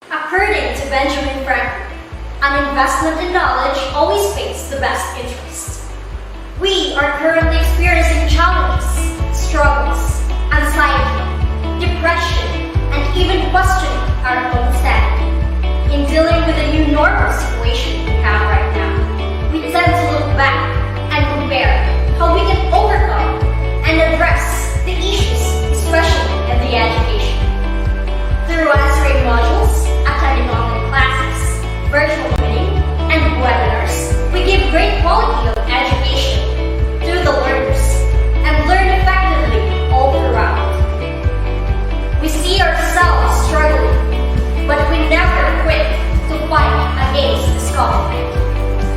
According to Benjamin Franklin, an investment in knowledge always pays the best interest. We are currently experiencing challenges, struggles, anxiety, depression, and even questioning our own sanity. In dealing with the new normal situation we have right now, we tend to look back and compare how we can overcome and address the issues, especially in the education. Through answering modules, attending online classes, virtual meeting, and webinars, we give great quality of education to the learners and learn effectively all throughout. We see ourselves struggling, but we never quit to fight against this conflict.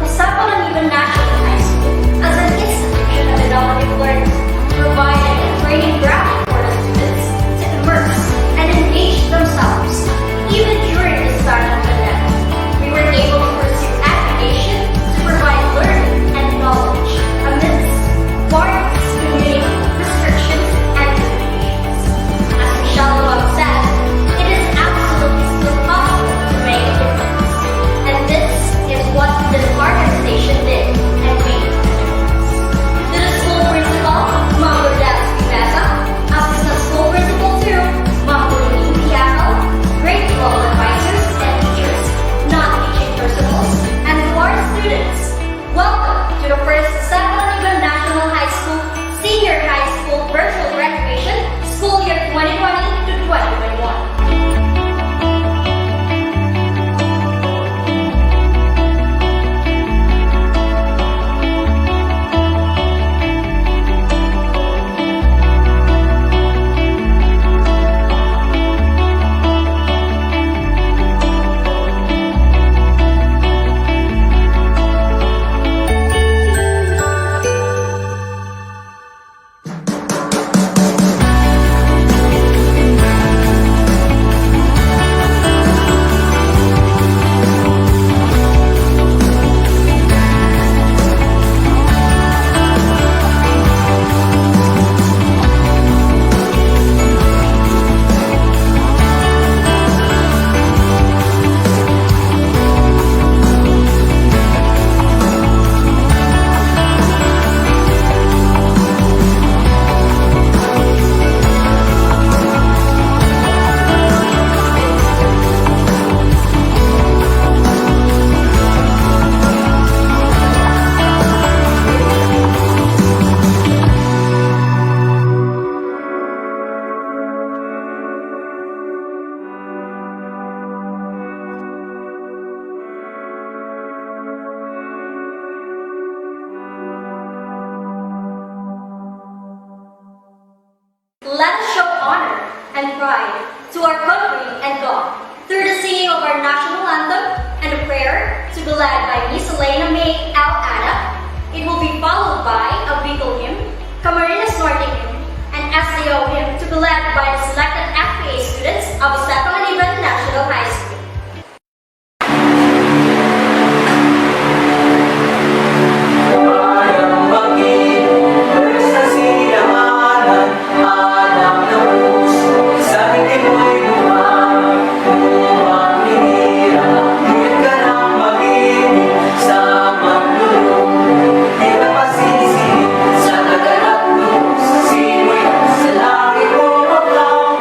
PANGANIBAN National High School, as an institution of innovative learning, provided a training ground for the students to immerse and engage themselves. Even during the start of the pandemic, we were able to pursue education to provide learning and knowledge amidst various community restrictions and limitations. As Michelle Wong said, it is absolutely still possible to make a difference. And this is what this organization did and made a difference. To the school principal, Ma'am Lourdes Pimesa, Assistant School Principal 2, Ma'am Pauline Piaco, grade 12 advisors and teachers, non-teaching personnels, and to our students, welcome to the first PANGANIBAN National High School Senior High School Virtual Graduation, School Year 2020 to 2021. Let us show honor and pride to our country and God through the singing of our national anthem and a prayer to be led by Miss Elena May Al-Ada. It will be followed by a Beagle hymn, Camarines Norte hymn, and SAO hymn to be led by the selected FPA students of PANGANIBAN National High School. Sa naganap mo, simoy sa langit mo maglaw.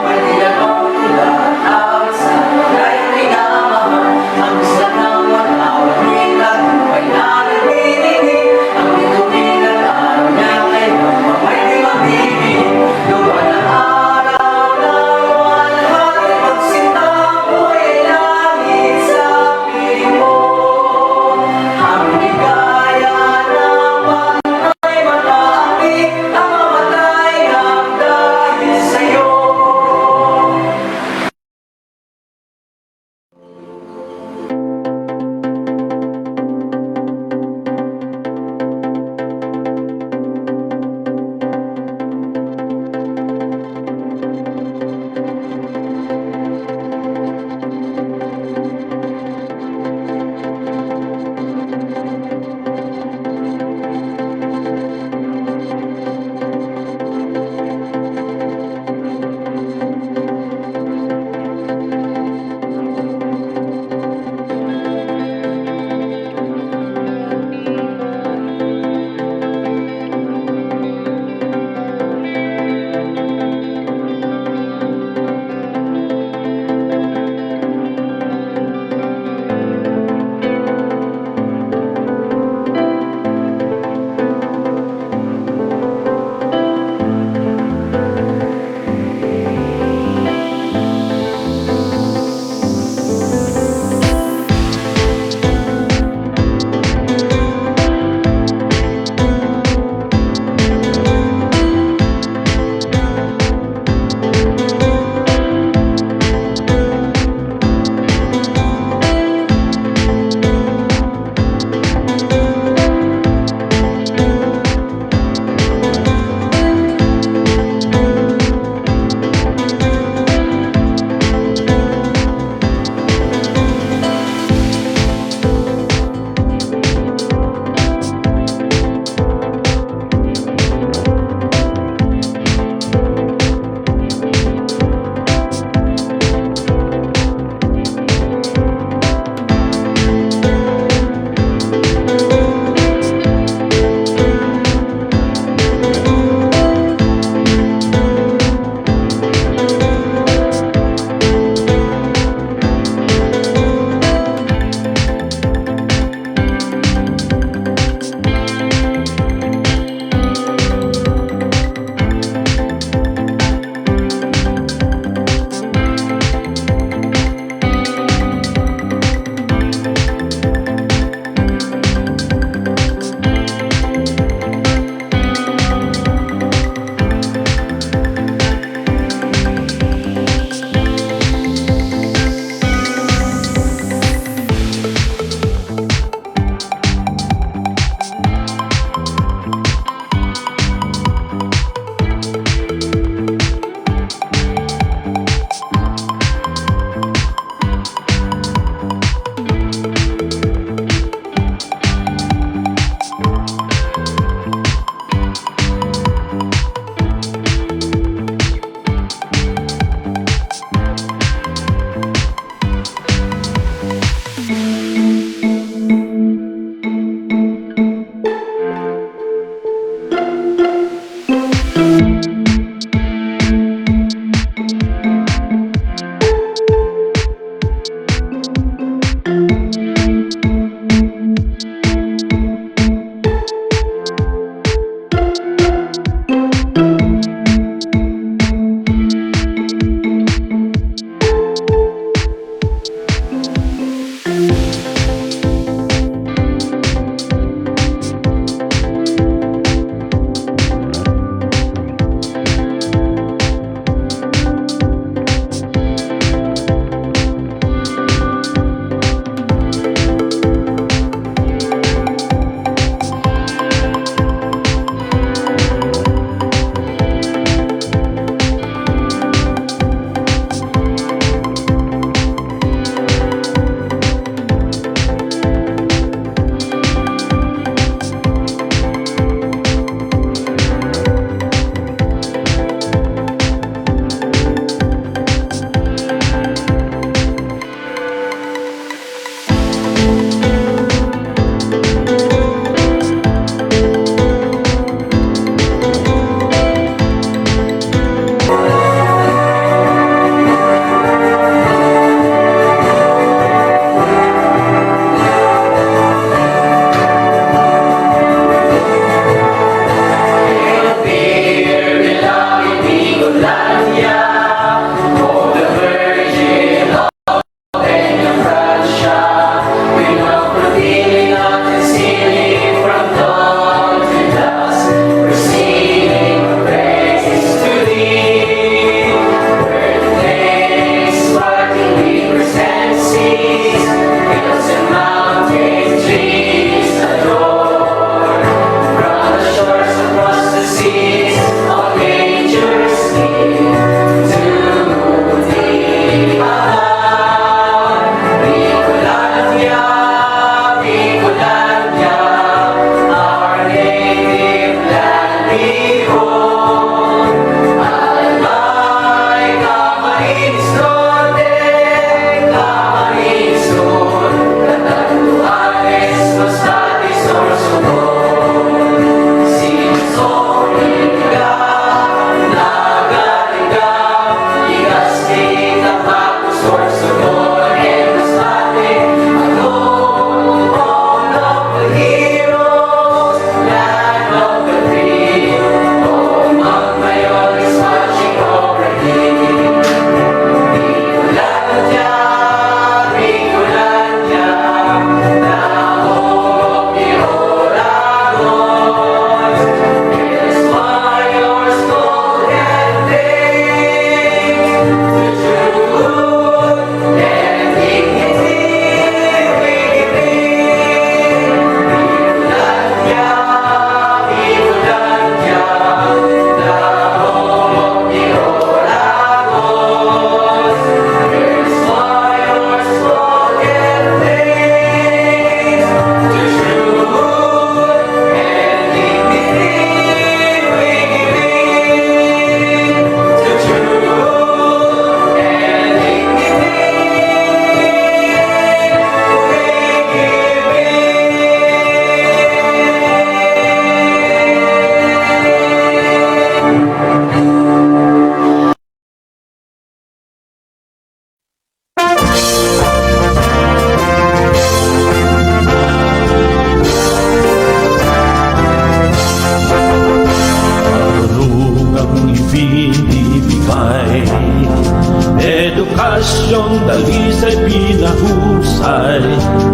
Edukasyong dalisay pinahusay,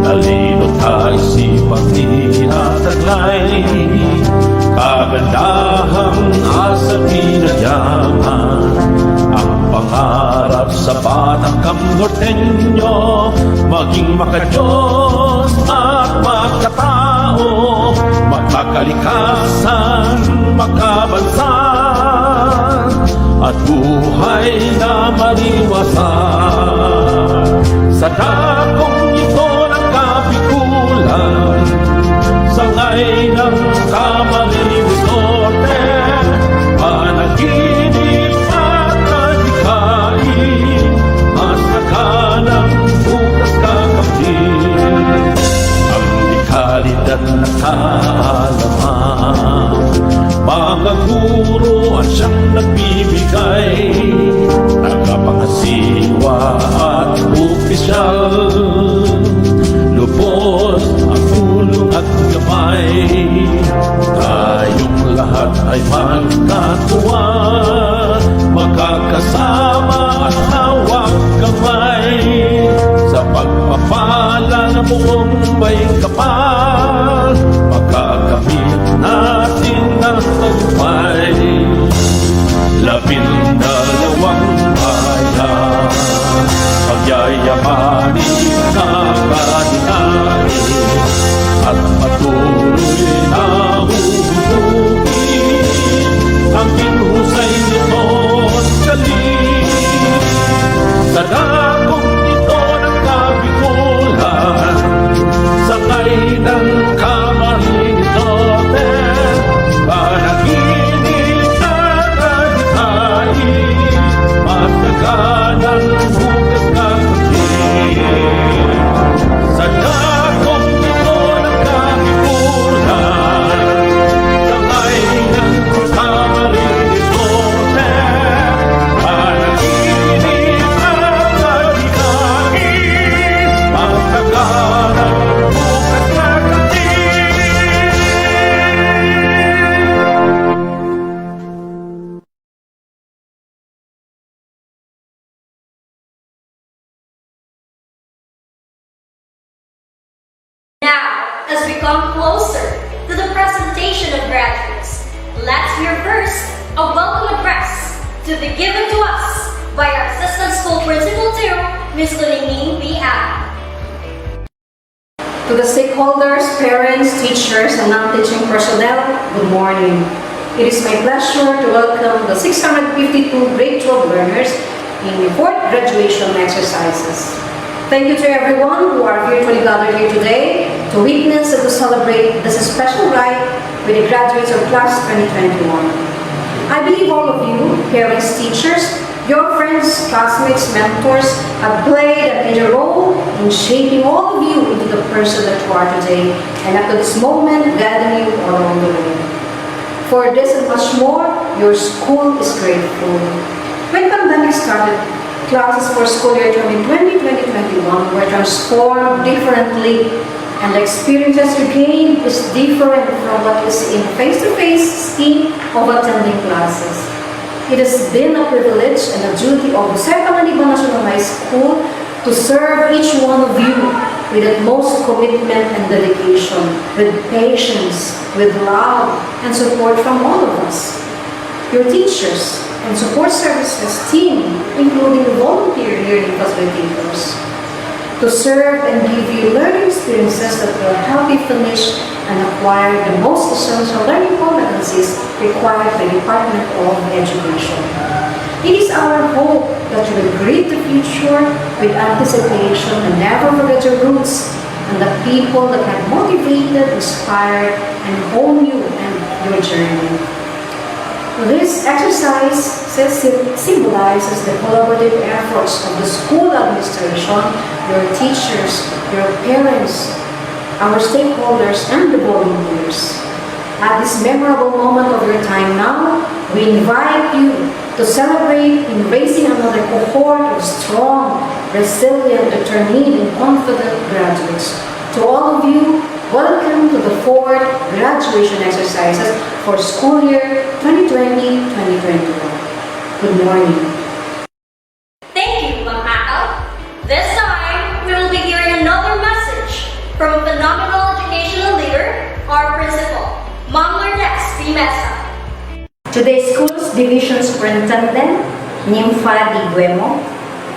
talino tayo sipag tinataglay, kagandahang asa pinayaman, ang pangarap sa batang Nortenyo, maging makadiyos at makatao, makakalikasan, makabansa, at buhay na maliwasan. Sa dakong ito ng kapikulan, sangay ng Kamaling Norte, panaginip at kadikain, masakanang bukas kakamtin, ang dekalidad na kaalaman. Mga guro at siyang nagbibigay, nagkapangasiwa at opisyal, lubos ang tulong at gamay. Tayong lahat ay magkatuwa, magkakasama at hawak kamay, sa pagpapala ng buong may kapal, magkakamit natin ang tagumpay. 12 bayan, pagyayamanin na kadinahin, at patuloy na hubugin ang pinusay nito't galing. Sa dakong ito ng kapikulan, sakay ng Kamaling Norte, panaginip at kadikain, masaganang bukas kakamtin. Sa dakong ito ng kapikulan, sakay ng Kamaling Norte, panaginip at kadikain, masaganang bukas kakamtin. Now, as we come closer to the presentation of graduates, let's hear first a welcome address to be given to us by our Assistant School Principal 2, Ms. Luningning B. Adam. To the stakeholders, parents, teachers, and non-teaching personnel, good morning. It is my pleasure to welcome the 652 grade 12 learners in the 4th graduation exercises. Thank you to everyone who are virtually gathered here today to witness and to celebrate this special rite with the graduates of class 2021. I believe all of you, parents, teachers, your friends, classmates, mentors, have played a major role in shaping all of you into the person that you are today, and up to this moment, guiding you along the way. For this and much more, your school is grateful. When pandemic started, classes for school year 2020-2021 were transformed differently, and the experiences you gain is different from what you see in face-to-face scheme of attending classes. It has been a privilege and a duty of PANGANIBAN National High School to serve each one of you with utmost commitment and dedication, with patience, with love and support from all of us. Your teachers and support services team, including volunteer learning facilitators, to serve and give you learning experiences that will help you finish and acquire the most essential learning competencies required by the Department of Education. It is our hope that you will greet the future with anticipation and never forget your roots and the people that have motivated, inspired, and honed you and your journey. This exercise symbolizes the collaborative efforts of the school administration, your teachers, your parents, our stakeholders, and the volunteers. At this memorable moment of your time now, we invite you to celebrate in raising another cohort of strong, resilient, determined, and confident graduates. To all of you, welcome to the 4th graduation exercises for school year 2020-2021. Good morning. To the school's division superintendent, Nympha Di Guemo,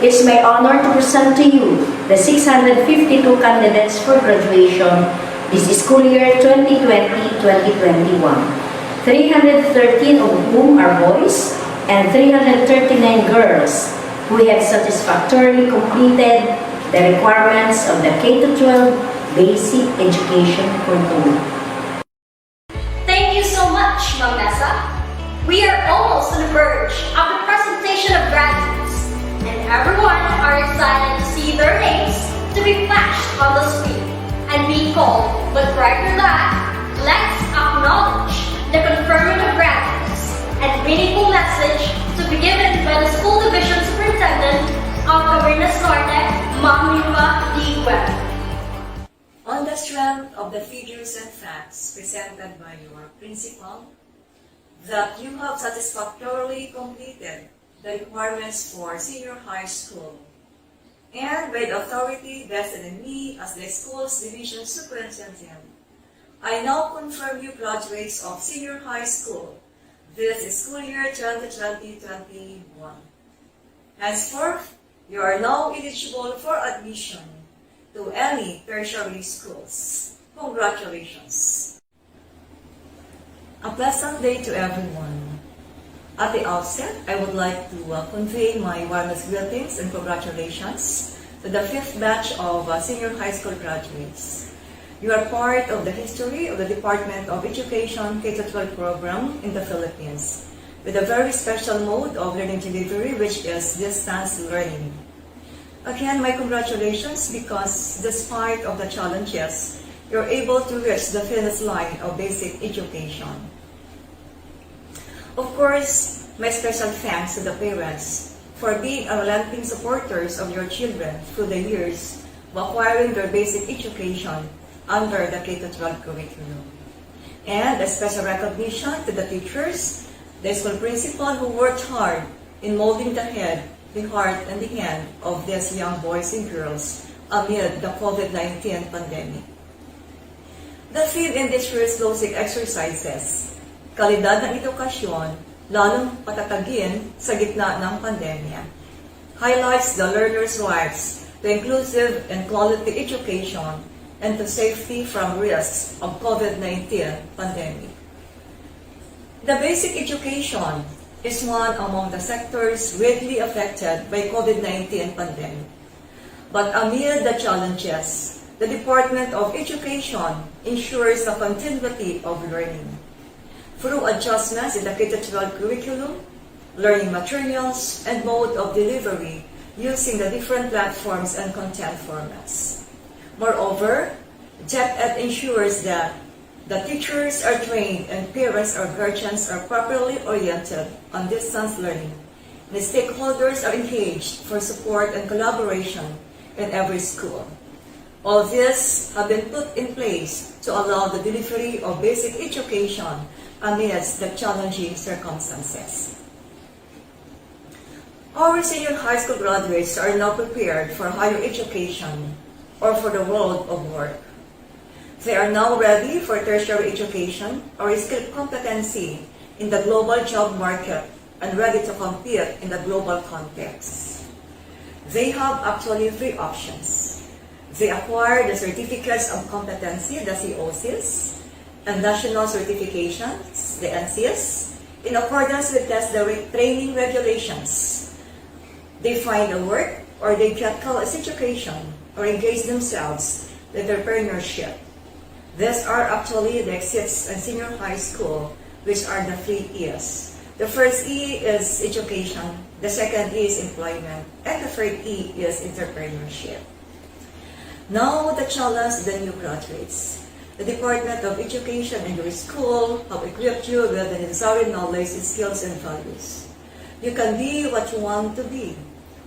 it's my honor to present to you the 652 candidates for graduation this school year 2020-2021. 313 of whom are boys and 339 girls who have satisfactorily completed the requirements of the K-12 basic education curriculum. Thank you so much, Ma'am Nessa. We are almost on the verge of the presentation of graduates, and everyone are excited to see their names to be flashed on the screen and be called. But prior to that, let's acknowledge the confirming of graduates and meaningful message to be given by the School Division Superintendent of Camarines Norte, Ma'am Nympha Di Guemo. On the strength of the figures and facts presented by your principal, that you have satisfactorily completed the requirements for senior high school, and by the authority vested in me as the school's division superintendent, I now confirm you graduates of senior high school this school year 2020-2021. Henceforth, you are now eligible for admission to any tertiary schools. Congratulations! A pleasant day to everyone. At the outset, I would like to convey my warmest greetings and congratulations to the 5th batch of senior high school graduates. You are part of the history of the Department of Education K-12 program in the Philippines, with a very special mode of learning delivery, which is distance learning. Again, my congratulations, because despite of the challenges, you're able to reach the finish line of basic education. Of course, my special thanks to the parents for being unrelenting supporters of your children through the years of acquiring their basic education under the K-12 curriculum. And a special recognition to the teachers, the school principal who worked hard in molding the head, the heart, and the hand of these young boys and girls amid the COVID-19 pandemic. The theme in this year's closing exercises, kalidad ng edukasyon, lalong patatagin sa gitna ng pandemya, highlights the learner's rights to inclusive and quality education and to safety from risks of COVID-19 pandemic. The basic education is one among the sectors greatly affected by COVID-19 pandemic. But amid the challenges, the Department of Education ensures the continuity of learning through adjustments in the K-12 curriculum, learning materials, and mode of delivery using the different platforms and content formats. Moreover, DepEd ensures that the teachers are trained and parents or guardians are properly oriented on distance learning. The stakeholders are engaged for support and collaboration in every school. All this have been put in place to allow the delivery of basic education amidst the challenging circumstances. Our senior high school graduates are now prepared for higher education or for the world of work. They are now ready for tertiary education or skill competency in the global job market and ready to compete in the global context. They have actually 3 options. They acquire the certificates of competency, the COCs, and national certifications, the NCs, in accordance with training regulations. They find a work or they get college education or engage themselves in entrepreneurship. These are actually the exits in senior high school, which are the 3 E's. The first E is education, the second E is employment, and the third E is entrepreneurship. Now, the challenge the new graduates. The Department of Education and your school have equipped you with the necessary knowledge, skills, and values. You can be what you want to be.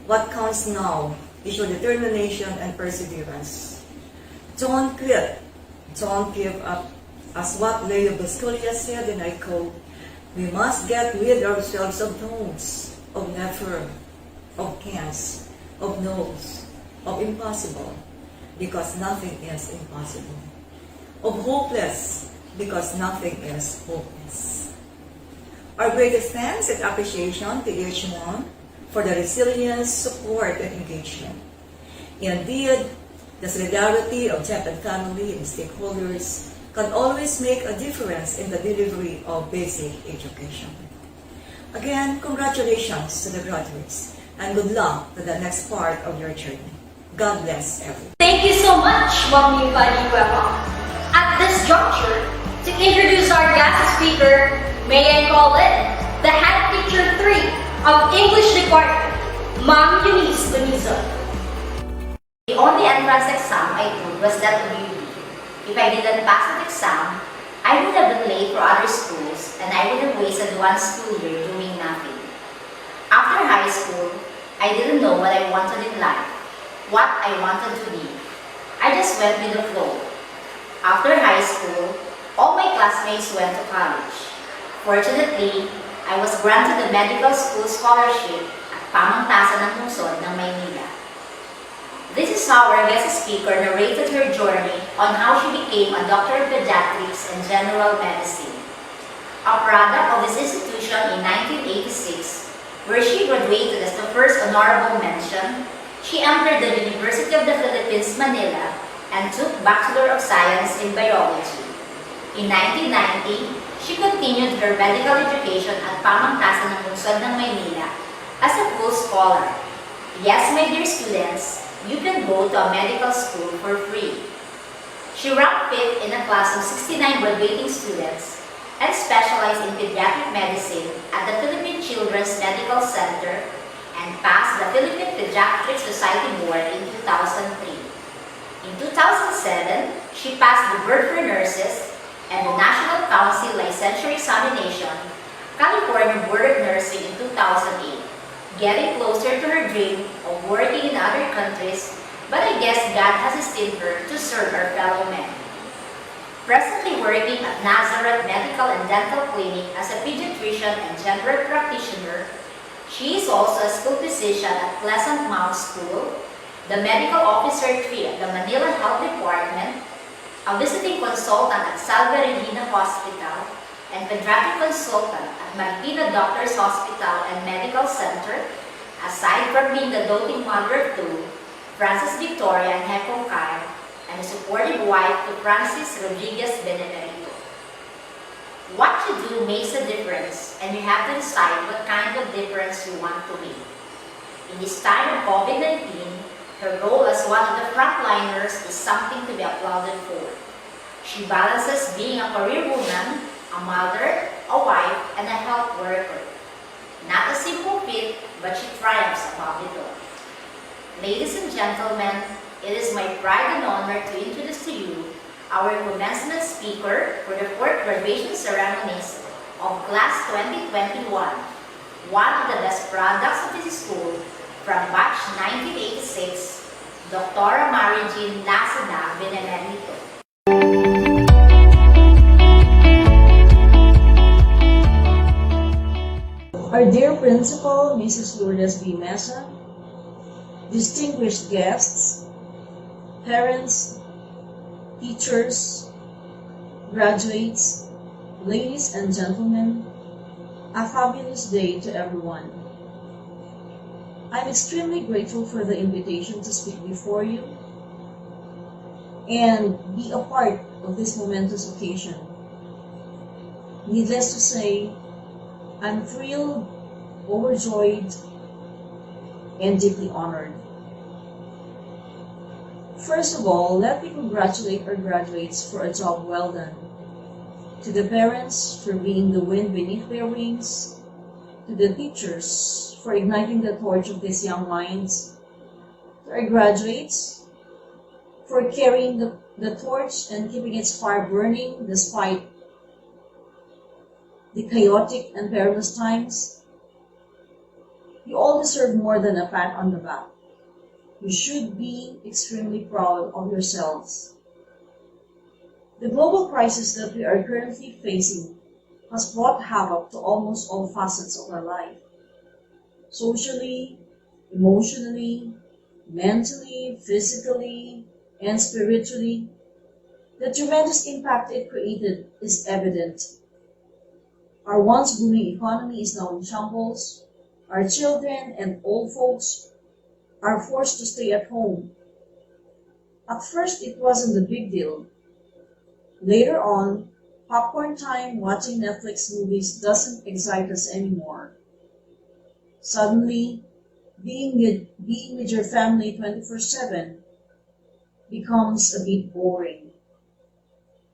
What counts now is your determination and perseverance. Don't quit. Don't give up. As what Leo Buscolia said, and I quote, we must get rid ourselves of don'ts, of never, of can'ts, of no's, of impossible, because nothing is impossible. Of hopeless, because nothing is hopeless. Our greatest thanks and appreciation to each one for the resilience, support, and engagement. Indeed, the solidarity of Champion family and stakeholders can always make a difference in the delivery of basic education. Again, congratulations to the graduates and good luck to the next part of your journey. God bless everyone. Thank you so much, Ma'am Panganiban. At this juncture, to introduce our guest speaker, may I call it the head teacher 3 of English Department, Ma'am Eunice Benizon. The only entrance exam I took was that of UB. If I didn't pass that exam, I would have been late for other schools and I would have wasted one school year doing nothing. After high school, I didn't know what I wanted in life, what I wanted to be. I just went with the flow. After high school, all my classmates went to college. Fortunately, I was granted a medical school scholarship at Pamantasan ng Lungsod ng Maynila. This is how our guest speaker narrated her journey on how she became a doctor of pediatrics and general medicine. A product of this institution in 1986, where she graduated as the first honorable mention, she entered the University of the Philippines, Manila, and took Bachelor of Science in Biology. In 1990, she continued her medical education at Pamantasan ng Lungsod ng Maynila as a full scholar. Yes, my dear students, you can go to a medical school for free. She ranked 5th in a class of 69 graduating students and specialized in pediatric medicine at the Philippine Children's Medical Center and passed the Philippine Pediatric Society Board in 2003. In 2007, she passed the Board for Nurses and the National Council Licensure Examination, California Board of Nursing in 2008. Getting closer to her dream of working in other countries, but I guess God has destined her to serve our fellow men. Presently working at Nazareth Medical and Dental Clinic as a pediatrician and general practitioner, she is also a school physician at Pleasant Mount School, the medical officer 3 at the Manila Health Department, a visiting consultant at Salve Regina Hospital, and pediatric consultant at Marikina Doctors Hospital and Medical Center, aside from being the doting mother of 2, Francis Victoria and Hector Kyle, and a supportive wife to Francis Rodriguez Benemerito. What you do makes a difference, and you have to decide what kind of difference you want to make. In this time of COVID-19, her role as one of the frontliners is something to be applauded for. She balances being a career woman, a mother, a wife, and a health worker. Not a simple feat, but she triumphs above it all. Ladies and gentlemen, it is my pride and honor to introduce to you our commencement speaker for the 4th graduation ceremonies of Class 2021, one of the best products of this school from batch 1986, Dr. Mary Jean Lasana Benemerito. Our dear Principal, Mrs. Lourdes B. Mesa, distinguished guests, parents, teachers, graduates, ladies and gentlemen, a fabulous day to everyone. I'm extremely grateful for the invitation to speak before you and be a part of this momentous occasion. Needless to say, I'm thrilled, overjoyed, and deeply honored. First of all, let me congratulate our graduates for a job well done. To the parents for being the wind beneath their wings, to the teachers for igniting the torch of these young minds, to our graduates for carrying the torch and keeping its fire burning despite the chaotic and perilous times. You all deserve more than a pat on the back. You should be extremely proud of yourselves. The global crisis that we are currently facing has brought havoc to almost all facets of our life. Socially, emotionally, mentally, physically, and spiritually, the tremendous impact it created is evident. Our once booming economy is now in shambles. Our children and old folks are forced to stay at home. At first, it wasn't a big deal. Later on, popcorn time watching Netflix movies doesn't excite us anymore. Suddenly, being with your family 24/7 becomes a bit boring.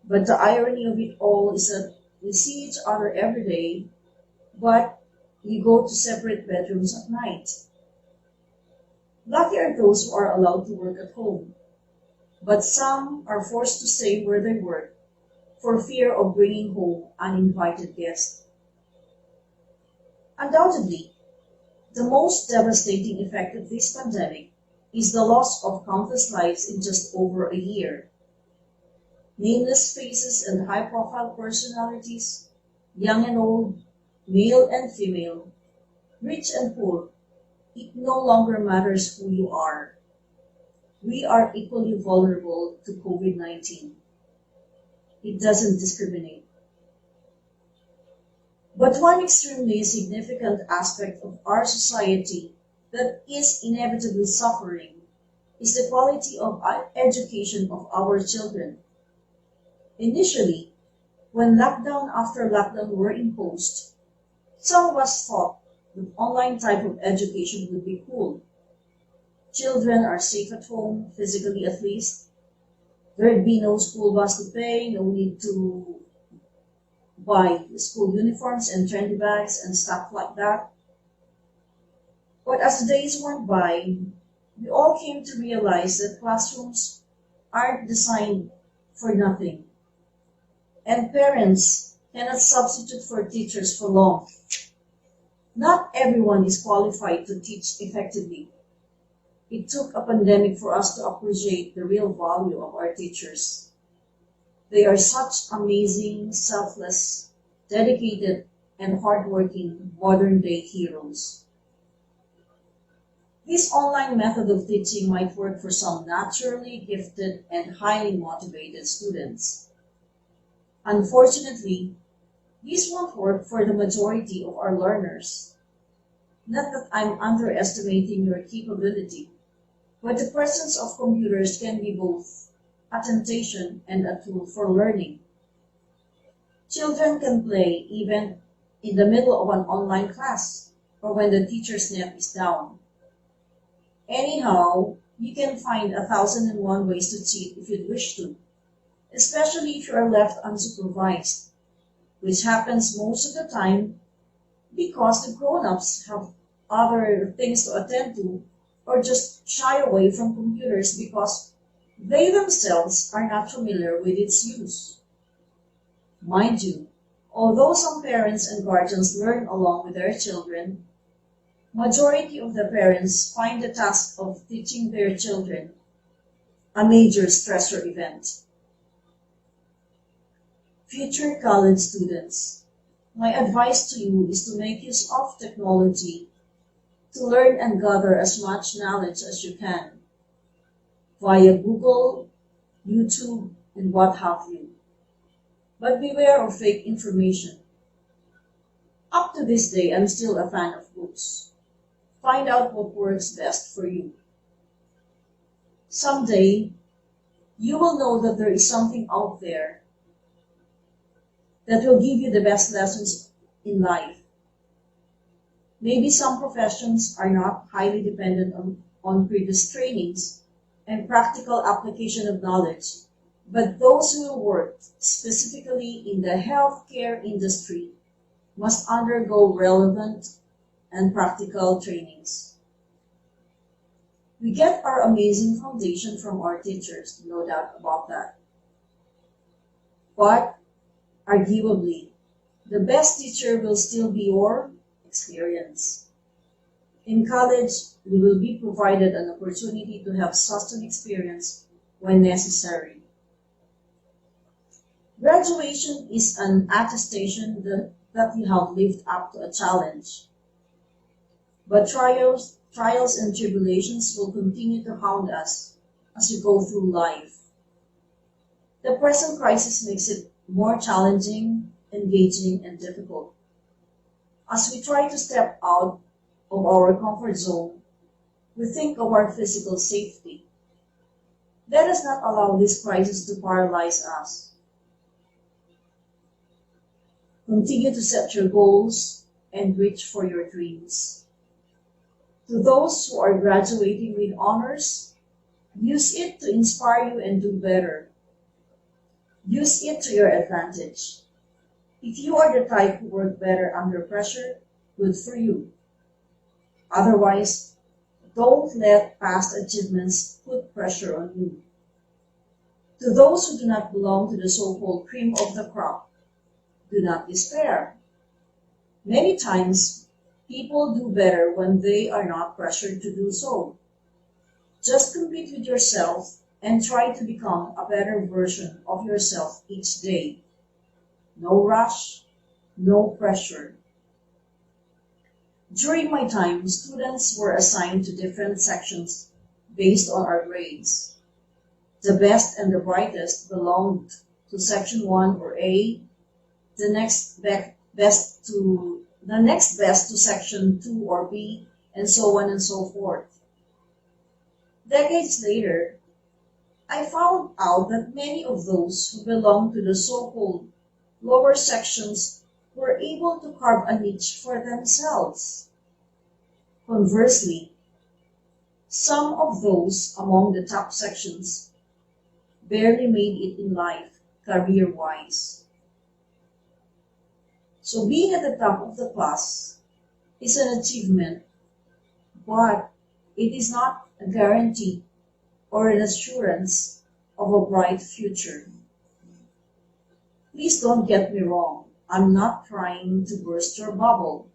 But the irony of it all is that we see each other every day, but we go to separate bedrooms at night. Lucky are those who are allowed to work at home, but some are forced to stay where they work for fear of bringing home uninvited guests. Undoubtedly, the most devastating effect of this pandemic is the loss of countless lives in just over a year. Nameless faces and high-profile personalities, young and old, male and female, rich and poor, it no longer matters who you are. We are equally vulnerable to COVID-19. It doesn't discriminate. But one extremely significant aspect of our society that is inevitably suffering is the quality of education of our children. Initially, when lockdown after lockdown were imposed, some of us thought the online type of education would be cool. Children are safe at home, physically at least. There'd be no school bus to pay, no need to buy school uniforms and trendy bags and stuff like that. But as the days went by, we all came to realize that classrooms aren't designed for nothing, and parents cannot substitute for teachers for long. Not everyone is qualified to teach effectively. It took a pandemic for us to appreciate the real value of our teachers. They are such amazing, selfless, dedicated, and hardworking modern-day heroes. This online method of teaching might work for some naturally gifted and highly motivated students. Unfortunately, this won't work for the majority of our learners. Not that I'm underestimating your capability, but the presence of computers can be both a temptation and a tool for learning. Children can play even in the middle of an online class or when the teacher's net is down. Anyhow, you can find 1,001 ways to cheat if you'd wish to, especially if you are left unsupervised, which happens most of the time because the grown-ups have other things to attend to or just shy away from computers because they themselves are not familiar with its use. Mind you, although some parents and guardians learn along with their children, majority of the parents find the task of teaching their children a major stressor event. Future college students, my advice to you is to make use of technology to learn and gather as much knowledge as you can via Google, YouTube, and what have you. But beware of fake information. Up to this day, I'm still a fan of books. Find out what works best for you. Someday, you will know that there is something out there that will give you the best lessons in life. Maybe some professions are not highly dependent on previous trainings and practical application of knowledge, but those who work specifically in the healthcare industry must undergo relevant and practical trainings. We get our amazing foundation from our teachers, no doubt about that. But, arguably, the best teacher will still be your experience. In college, you will be provided an opportunity to have such an experience when necessary. Graduation is an attestation that you have lived up to a challenge. But trials and tribulations will continue to hound us as we go through life. The present crisis makes it more challenging, engaging, and difficult. As we try to step out of our comfort zone, we think of our physical safety. Let us not allow this crisis to paralyze us. Continue to set your goals and reach for your dreams. To those who are graduating with honors, use it to inspire you and do better. Use it to your advantage. If you are the type who work better under pressure, good for you. Otherwise, don't let past achievements put pressure on you. To those who do not belong to the so-called cream of the crop, do not despair. Many times, people do better when they are not pressured to do so. Just compete with yourself and try to become a better version of yourself each day. No rush, no pressure. During my time, students were assigned to different sections based on our grades. The best and the brightest belonged to section 1 or A, the next best to section 2 or B, and so on and so forth. Decades later, I found out that many of those who belonged to the so-called lower sections were able to carve a niche for themselves. Conversely, some of those among the top sections barely made it in life career-wise. So being at the top of the class is an achievement, but it is not a guarantee or an assurance of a bright future. Please don't get me wrong. I'm not trying to burst your bubble.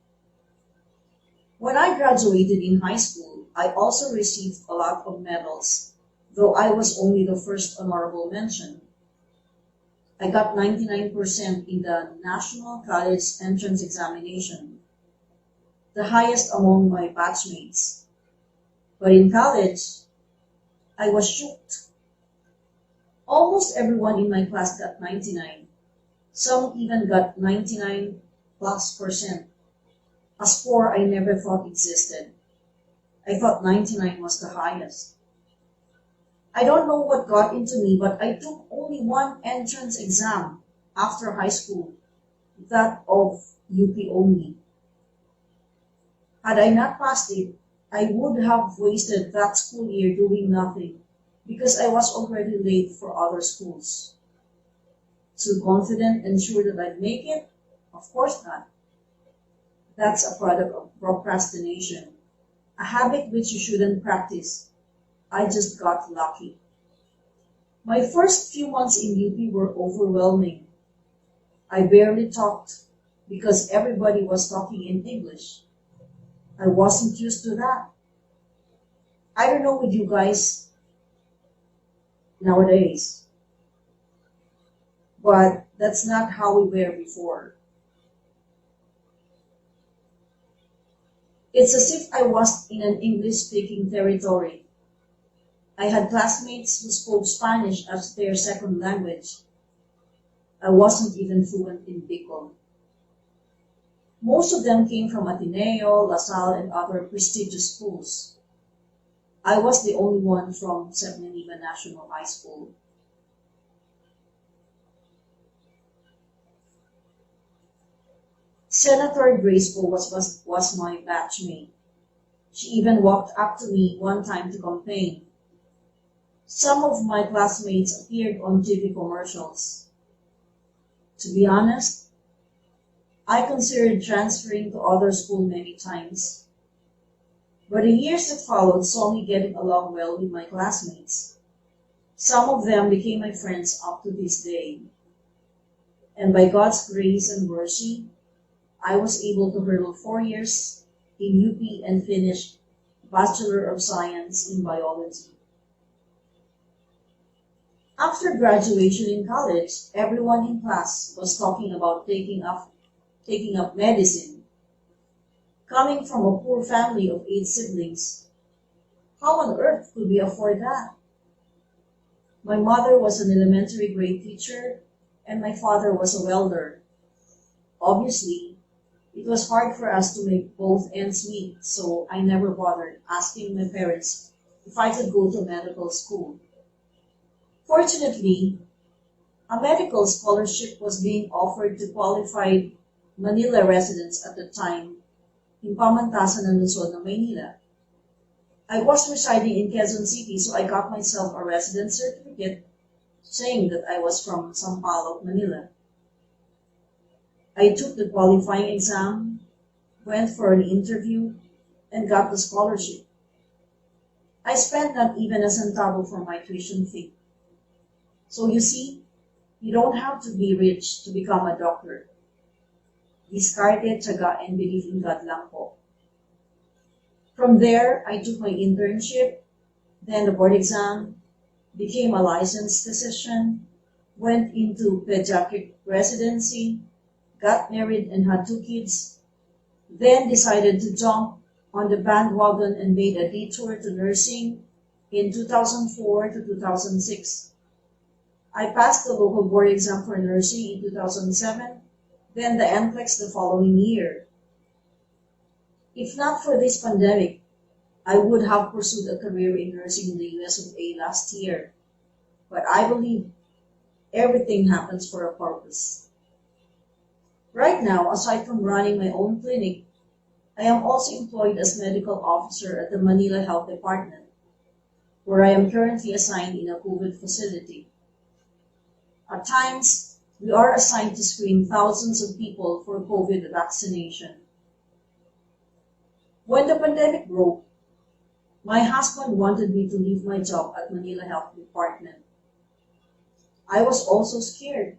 When I graduated in high school, I also received a lot of medals, though I was only the first honorable mention. I got 99% in the National College Entrance Examination, the highest among my batchmates. But in college, I was shocked. Almost everyone in my class got 99. Some even got 99+%. A score I never thought existed. I thought 99 was the highest. I don't know what got into me, but I took only one entrance exam after high school, that of UP only. Had I not passed it, I would have wasted that school year doing nothing because I was already late for other schools. Too confident and sure that I'd make it? Of course not. That's a product of procrastination, a habit which you shouldn't practice. I just got lucky. My first few months in UP were overwhelming. I barely talked because everybody was talking in English. I wasn't used to that. I don't know with you guys nowadays, but that's not how we were before. It's as if I was in an English-speaking territory. I had classmates who spoke Spanish as their second language. I wasn't even fluent in Bicol. Most of them came from Ateneo, La Salle, and other prestigious schools. I was the only one from PANGANIBAN National High School. Senator Graceful was my batchmate. She even walked up to me one time to campaign. Some of my classmates appeared on TV commercials. To be honest, I considered transferring to other school many times. But the years that followed saw me getting along well with my classmates. Some of them became my friends up to this day. And by God's grace and mercy, I was able to hurdle 4 years in UP and finish Bachelor of Science in Biology. After graduation in college, everyone in class was talking about taking up medicine. Coming from a poor family of 8 siblings, how on earth could we afford that? My mother was an elementary grade teacher and my father was a welder. Obviously, It was hard for us to make both ends meet, so I never bothered asking my parents if I could go to medical school. Fortunately, a medical scholarship was being offered to qualified Manila residents at the time in Pamantasan and Luzon, Maynila. I was residing in Quezon City, so I got myself a residence certificate saying that I was from Sampaloc, Manila. I took the qualifying exam, went for an interview, and got the scholarship. I spent not even a centavo for my tuition fee. So you see, you don't have to be rich to become a doctor. Diskarte, tiyaga, and belief in God lang po. From there, I took my internship, then the board exam, became a licensed physician, went into pediatric residency, got married and had 2 kids, then decided to jump on the bandwagon and made a detour to nursing in 2004 to 2006. I passed the local board exam for nursing in 2007, then the NCLEX the following year. If not for this pandemic, I would have pursued a career in nursing in the US of A last year. But I believe everything happens for a purpose. Right now, aside from running my own clinic, I am also employed as medical officer at the Manila Health Department, where I am currently assigned in a COVID facility. At times, we are assigned to screen thousands of people for COVID vaccination. When the pandemic broke, my husband wanted me to leave my job at Manila Health Department. I was also scared.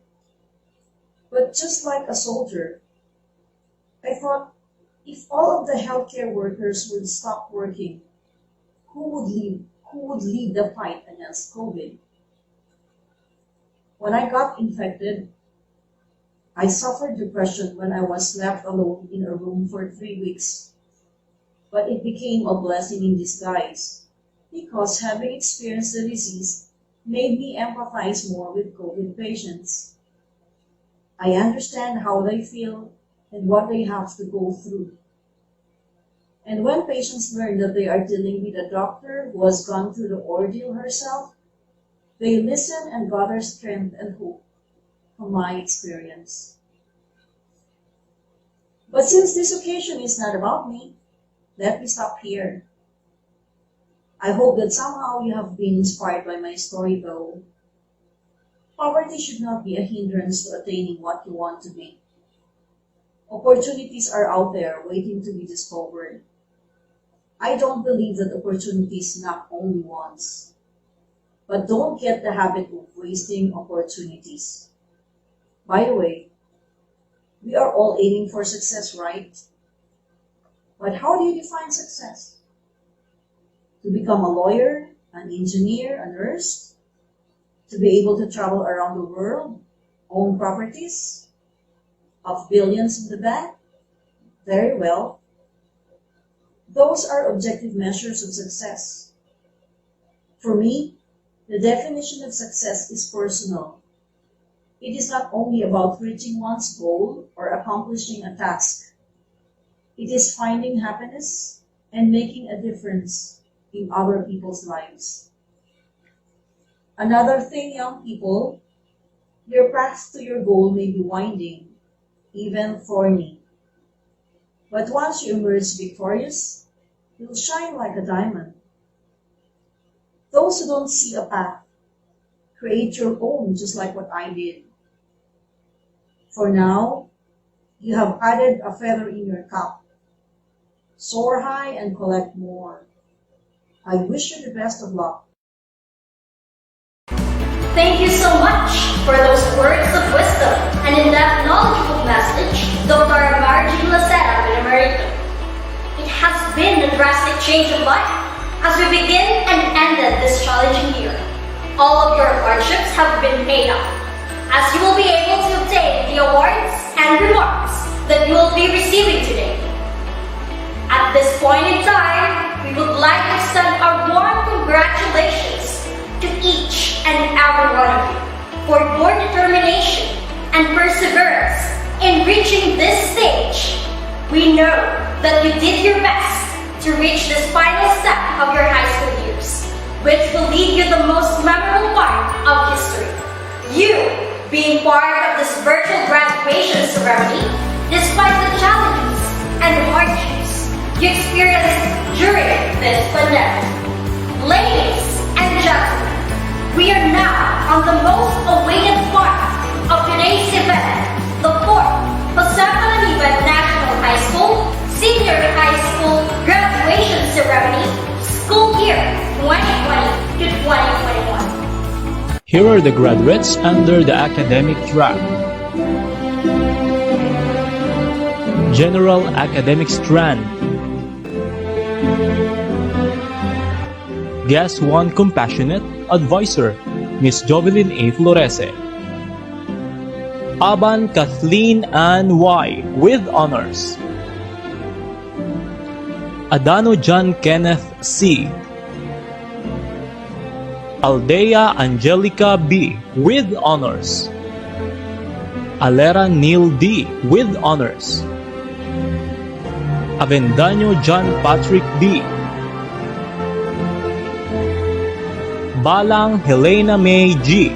But just like a soldier, I thought, if all of the healthcare workers would stop working, who would lead the fight against COVID? When I got infected, I suffered depression when I was left alone in a room for 3 weeks. But it became a blessing in disguise, because having experienced the disease made me empathize more with COVID patients. I understand how they feel and what they have to go through. And when patients learn that they are dealing with a doctor who has gone through the ordeal herself, they listen and gather strength and hope from my experience. But since this occasion is not about me, let me stop here. I hope that somehow you have been inspired by my story though. Poverty should not be a hindrance to attaining what you want to be. Opportunities are out there waiting to be discovered. I don't believe that opportunities knock only once. But don't get the habit of wasting opportunities. By the way, we are all aiming for success, right? But how do you define success? To become a lawyer, an engineer, a nurse? To be able to travel around the world, own properties, have billions in the bank? Very well. Those are objective measures of success. For me, the definition of success is personal. It is not only about reaching one's goal or accomplishing a task. It is finding happiness and making a difference in other people's lives. Another thing, young people, your path to your goal may be winding, even thorny. But once you emerge victorious, you'll shine like a diamond. Those who don't see a path, create your own, just like what I did. For now, you have added a feather in your cap. Soar high and collect more. I wish you the best of luck. Thank you so much for those words of wisdom and in-depth knowledgeable message, Dr. Margie Lacera in America. It has been a drastic change of life as we begin and ended this challenging year. All of your hardships have been paid off, as you will be able to obtain the awards and rewards that you will be receiving today. At this point in time, we would like to extend our warm congratulations to each and every one of you for your determination and perseverance in reaching this stage We know that you did your best to reach this final step of your high school years, which will leave you the most memorable part of history. You being part of this virtual graduation ceremony, despite the challenges and hardships you experienced during this pandemic. Ladies and gentlemen, we are now on the most awaited part of today's event, the 4th PANGANIBAN National High School Senior High School Graduation Ceremony, School Year 2020 to 2021. Here are the graduates under the academic track. General Academic Strand. Guest 1 Compassionate Advisor, Miss Jovelyn A. Florese. Aban Kathleen Ann Y. with honors. Adano John Kenneth C. Aldea Angelica B. with honors. Alera Neil D. with honors. Avendaño John Patrick B. Balang Helena May G.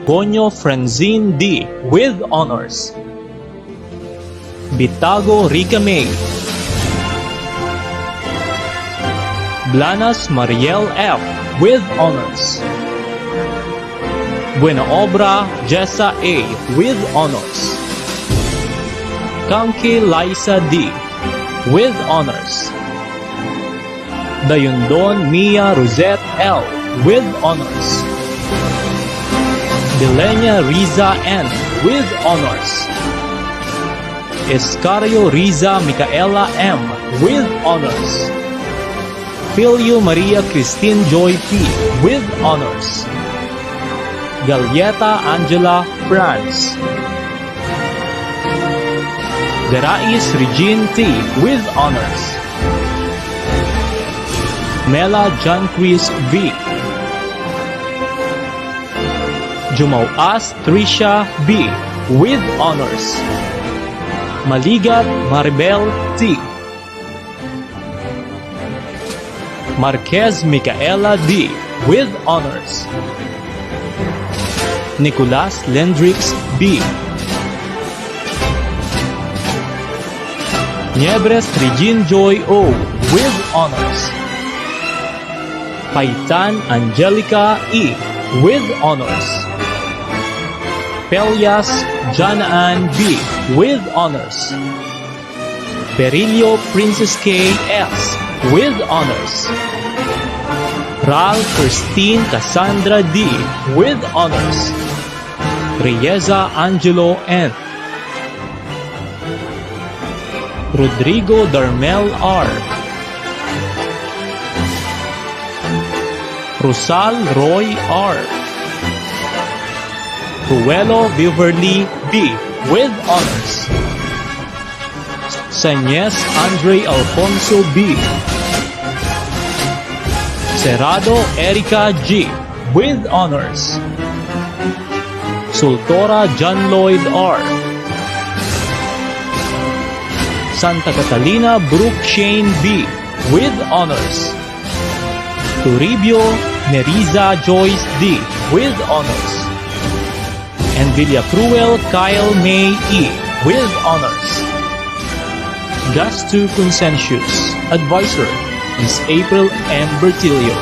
Gonyo Francine D. with honors. Bitago Rica May. Blanas Mariel F. with honors. Buena Obra Jessa A. with honors. Kangke Liza D. with honors. Dayundon Mia Rosette L. with honors. Delenia Riza N. with honors. Escario Riza Micaela M. with honors. Filio Maria Christine Joy P. with honors. Galyeta Angela France. Garais Regine T. with honors. Mela John Chris V. Jumauas Tricia B. with honors. Maligat Maribel T. Marquez Micaela D. with honors. Nicolas Lendrix B. Niebres Regine Joy O. with honors. Paitan Angelica E. with honors. Pelias Janaan B. with honors. Perillo Princess K. S. with honors. Ral Christine Cassandra D. with honors. Rieza Angelo N. Rodrigo Darmel R. Rosal Roy R. Ruelo Beverly B. with honors. Sañez Andre Alfonso B. Cerrado Erica G. with honors. Sultora John Lloyd R. Santa Catalina Brooke Shane B. with honors. Toribio Neriza Joyce D. with honors. And Villacruel Kyle May E. with honors. Gastu Consentious Advisor, Miss April M. Bertilio.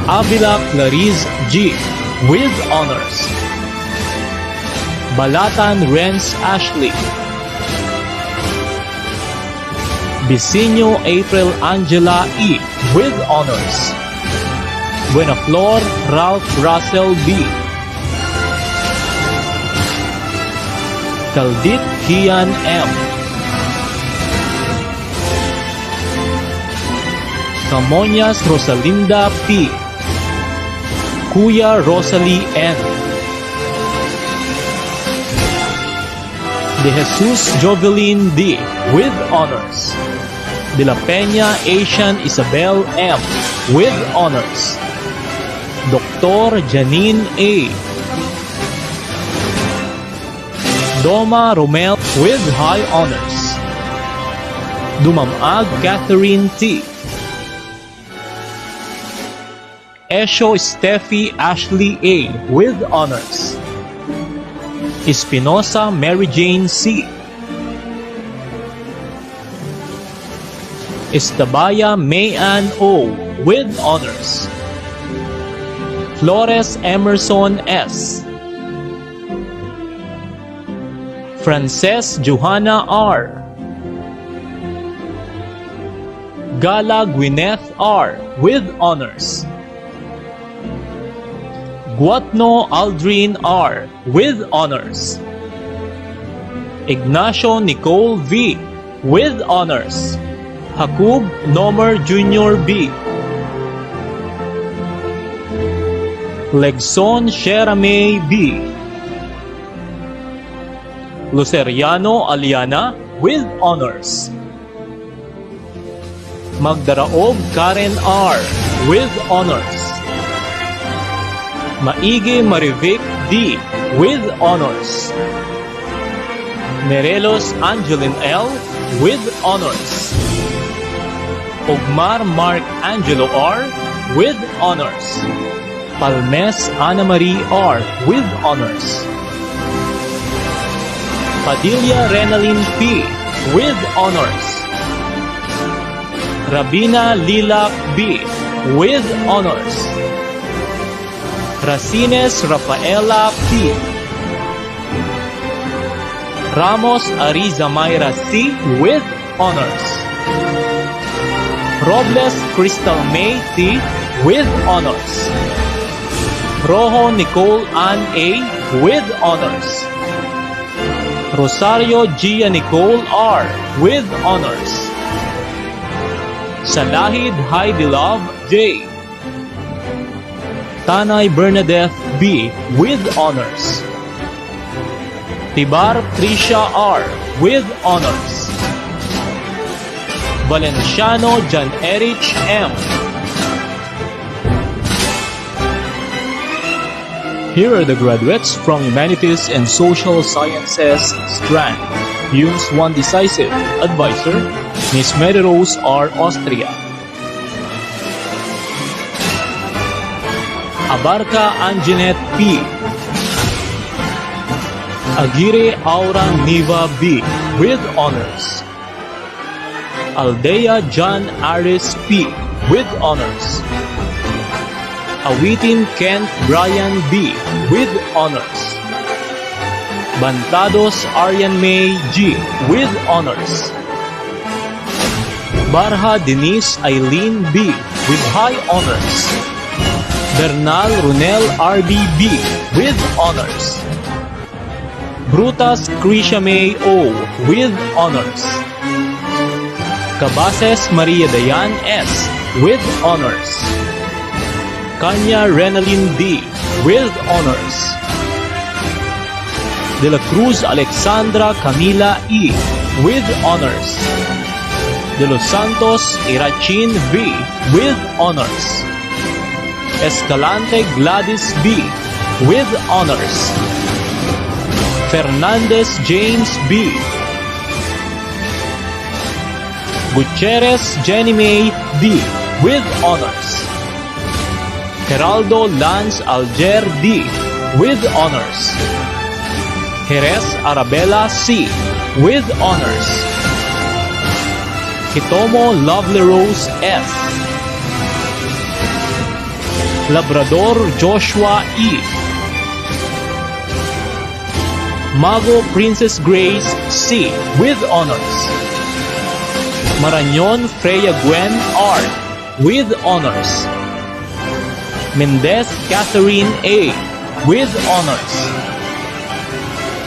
Avila Clarice G. with honors. Balatan Renz Ashley. Bisinho April Angela E. with honors. Buenaflor Ralph Russell B. Caldit Kian M. Camoñas Rosalinda P. Kuya Rosalie N. De Jesus Jovelyn D. with honors. De la Peña Asian Isabel M. with honors. Dr. Janine A. Doma Romel with high honors. Dumamag Catherine T. Esho Steffi Ashley A. with honors. Espinosa Mary Jane C. Estabaya Mayan O. with honors. Flores Emerson S. Frances Johanna R. Gala Gwyneth R. with honors. Guatno Aldrin R. with honors. Ignacio Nicole V. with honors. Hakub Nomer Jr. B. Legson Sheramay B. Luceriano Aliana with honors. Magdaraog Karen R. with honors. Maigi Marivic D. with honors. Merelos Angeline L. with honors. Ogmar Mark Angelo R. with honors. Palmes Ana Marie R. with honors. Padilla Renalyn P. with honors. Rabina Lila B. with honors. Racines Rafaela P. Ramos Ariza Mayra C. with honors. Robles Crystal May T. with honors. Rojo Nicole Ann A. with honors. Rosario Gia Nicole R. with honors. Salahid Heidi Love J. Tanay Bernadette B. with honors. Tibar Tricia R. with honors. Valenciano Jan Erich M. Here are the graduates from Humanities and Social Sciences strand. UMS 1 Decisive Advisor, Ms. Mary Rose R. Austria. Abarca Anjanette P. Aguirre Aura Niva B. with honors. Aldea John Aris P. with honors. Awitin Kent Brian B. with honors. Bantados Aryan May G. with honors. Barha Denise Eileen B. with high honors. Bernal Runel RB B. with honors. Brutas Krisha May O. with honors. Cabases Maria Dayan S. with honors. Kanya Renalyn D. with honors. De la Cruz Alexandra Camila E. with honors. De los Santos Irachin V. with honors. Escalante Gladys B. with honors. Fernandez James B. Gutierrez Jenny May D. with honors. Geraldo Lance Alger D. with honors. Jerez Arabella C. with honors. Hitomo Lovely Rose S. Labrador Joshua E. Mago Princess Grace C. with honors. Marañon Freya Gwen R. with honors. Mendez Catherine A. with honors.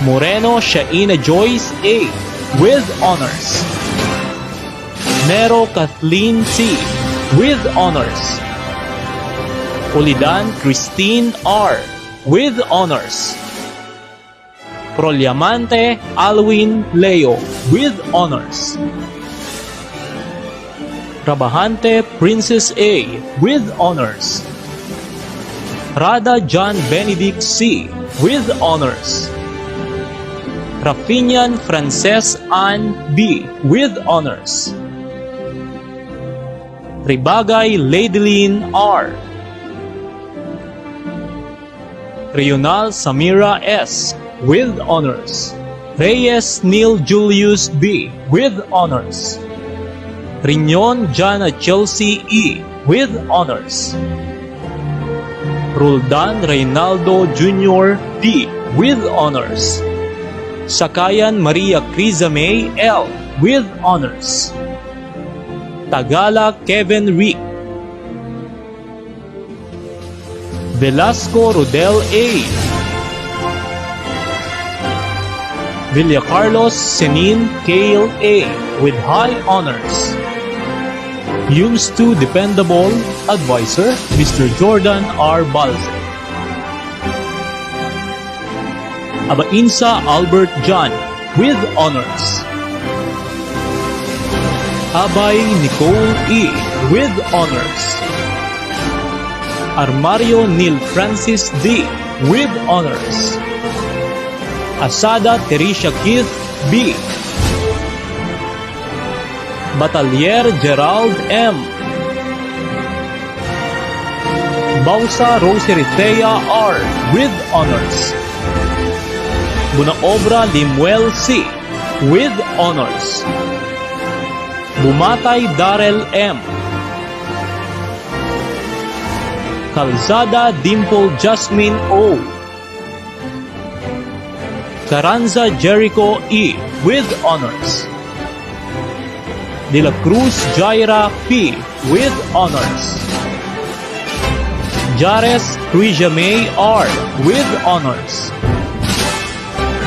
Moreno Shaina Joyce A. with honors. Nero Kathleen C. with honors. Ulidan Christine R. with honors. Proliamante Alwin Leo with honors. Trabajante Princess A. with honors. Rada John Benedict C. with honors. Rafinian Frances Ann B. with honors. Ribagay Ladyline R. Rional Samira S. with honors. Reyes Neil Julius B. with honors. Riñon Jana Chelsea E. with honors. Roldan Reynaldo Jr. D. with honors. Sakayan Maria Criza May L. with honors. Tagala Kevin Rick. Velasco Rodel A. Villacarlos Senin Kale A. with high honors. Used to dependable advisor Mr. Jordan R. Balze. Abainsa Albert John with honors. Abay Nicole E. with honors. Armario Neil Francis D. with honors. Asada Teresha Keith B. Batalier Gerald M. Bausa Roseritea R. with honors. Bunaobra Limuel C. with honors. Bumatay Darrell M. Calzada Dimple Jasmine O. Carranza Jericho E. with honors. De la Cruz Jaira P. with honors. Jares Crijame R. with honors.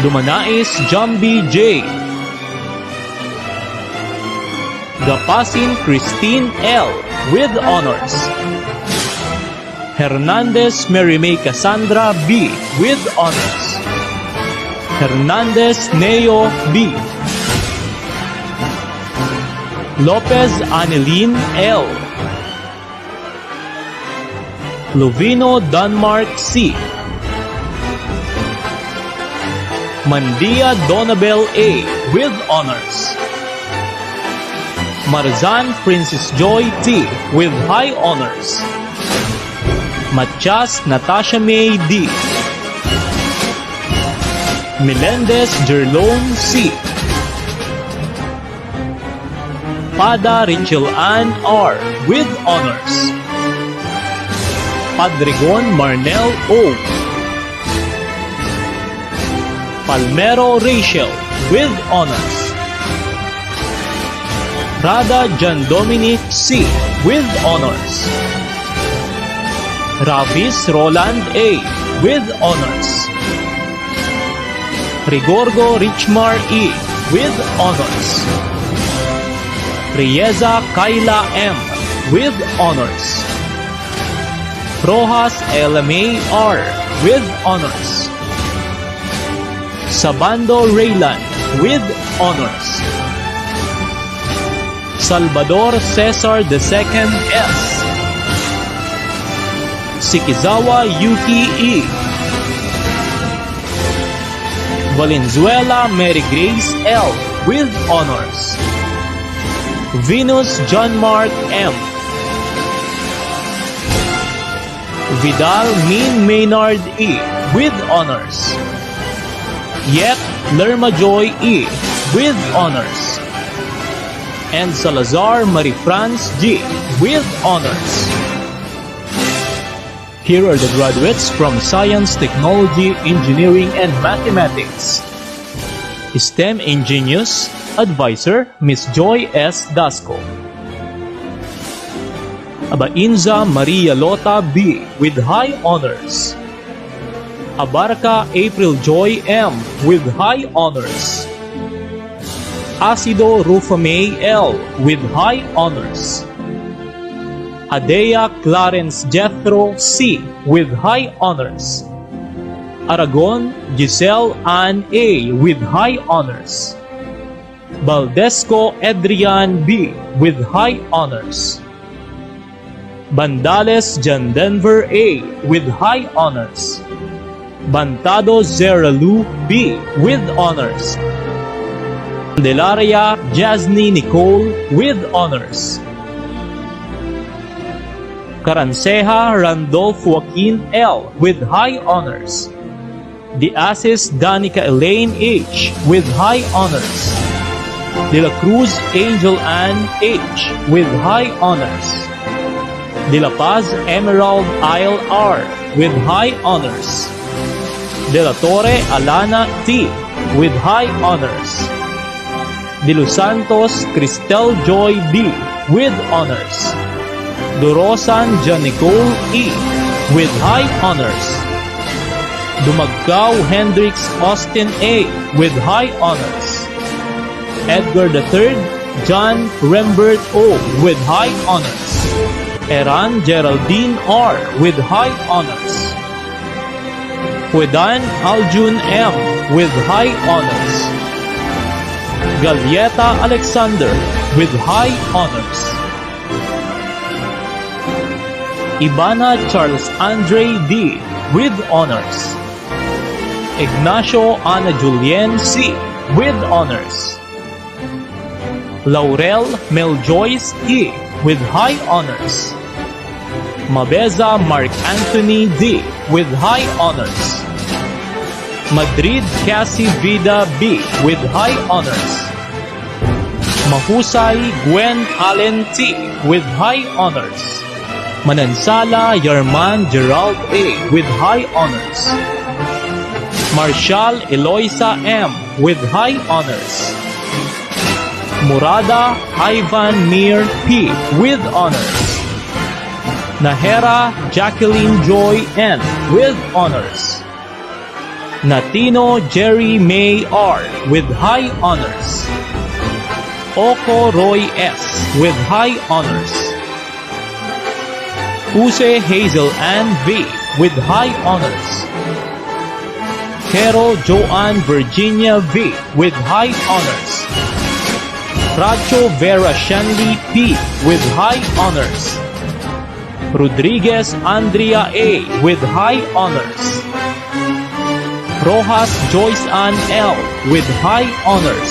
Dumanais Jambi J. Gapasin Christine L. with honors. Hernandez Mary May Cassandra B. with honors. Hernandez Neo B. Lopez Aneline L. Lovino Denmark C. Mandia Donabel A. with honors. Marzan Princess Joy T. with high honors. Matias Natasha May D. Melendez Jerlone C. Pada Rachel Ann R. with honors. Padregon Marnel O. Palmero Rachel with honors. Rada John Dominic C. with honors. Ravis Roland A. with honors. Rigorgo Richmar E. with honors. Rieza Kayla M. with honors. Rojas LMA R. with honors. Sabando Raylan with honors. Salvador Cesar II S. Sikizawa Yuki E. Valenzuela Mary Grace L. with honors. Venus John Mark M. Vidal Min Maynard E. with honors. Yet Lerma Joy E. with honors. And Salazar Marie France G. with honors. Here are the graduates from Science, Technology, Engineering, and Mathematics. STEM Ingenious Advisor Miss Joy S. Dasco. Abainza Maria Lota B. with high honors. Abarca April Joy M. with high honors. Acido Rufame L. with high honors. Adea Clarence Jethro C. with high honors. Aragon Giselle Ann A. with high honors. Baldesco Adrian B. with high honors. Bandales John Denver A. with high honors. Bantado Zeralu B. with honors. Candelaria Jasny Nicole with honors. Caranceja Randolph Joaquin L. with high honors. De Asis Danica Elaine H. with high honors. De la Cruz Angel Ann H. with high honors. De La Paz Emerald Isle R. with high honors. De La Torre Alana T. with high honors. De Los Santos Cristel Joy B. with honors. Dorosan Janicole E. with high honors. Dumagkaw Hendrix Austin A. with high honors. Edgar III John Rembert O. with high honors. Eran Geraldine R. with high honors. Huedan Aljun M. with high honors. Galieta Alexander with high honors. Ibana Charles Andre D. with honors. Ignacio Ana Julien C. with honors. Laurel Mel Joyce E. with high honors. Mabeza Mark Anthony D. with high honors. Madrid Cassie Vida B. with high honors. Mahusay Gwen Allen T. with high honors. Manansala Yarman Gerald A. with high honors. Marshall Eloisa M. with high honors. Murada Ivan Mir P. with honors. Nahera Jacqueline Joy N. with honors. Natino Jerry May R. with high honors. Oko Roy S. with high honors. Use Hazel Ann V. with high honors. Carol Joanne Virginia V. with high honors. Racho Vera Shanley P. with high honors. Rodriguez Andrea A. with high honors. Rojas Joyce Ann L. with high honors.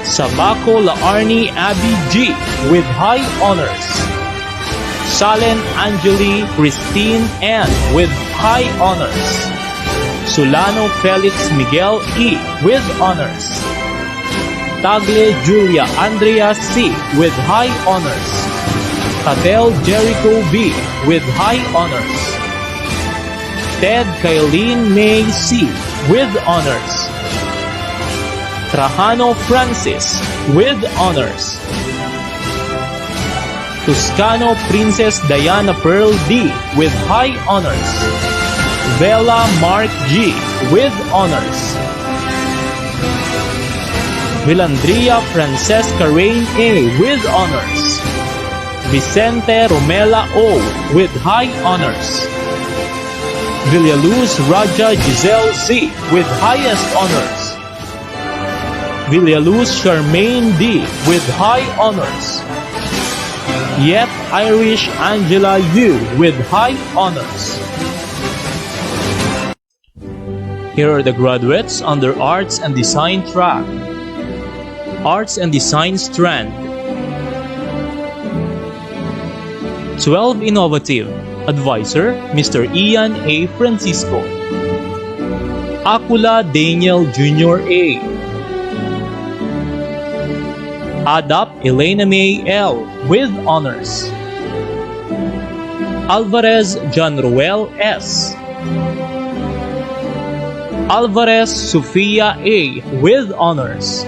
Sabaco Laarni Abby G. with high honors. Salen Angeli Christine N. with high honors. Solano Felix Miguel E. with honors. Tagle Julia Andrea C. with high honors. Cadel Jericho B. with high honors. Ted Kylene May C. with honors. Trajano Francis with honors. Toscano Princess Diana Pearl D. with high honors. Vela Mark G. with honors. Vilandria Francesca Rain A. with honors. Vicente Romela O. with high honors. Villaluz Raja Giselle C. with highest honors. Villaluz Charmaine D. with high honors. Yet Irish Angela U. with high honors. Here are the graduates under Arts and Design track. Arts and Design strand. 12 Innovative. Advisor, Mr. Ian A. Francisco. Acula Daniel Jr. A. Adap Elena May L. with honors. Alvarez John Roel S. Alvarez Sofia A. with honors.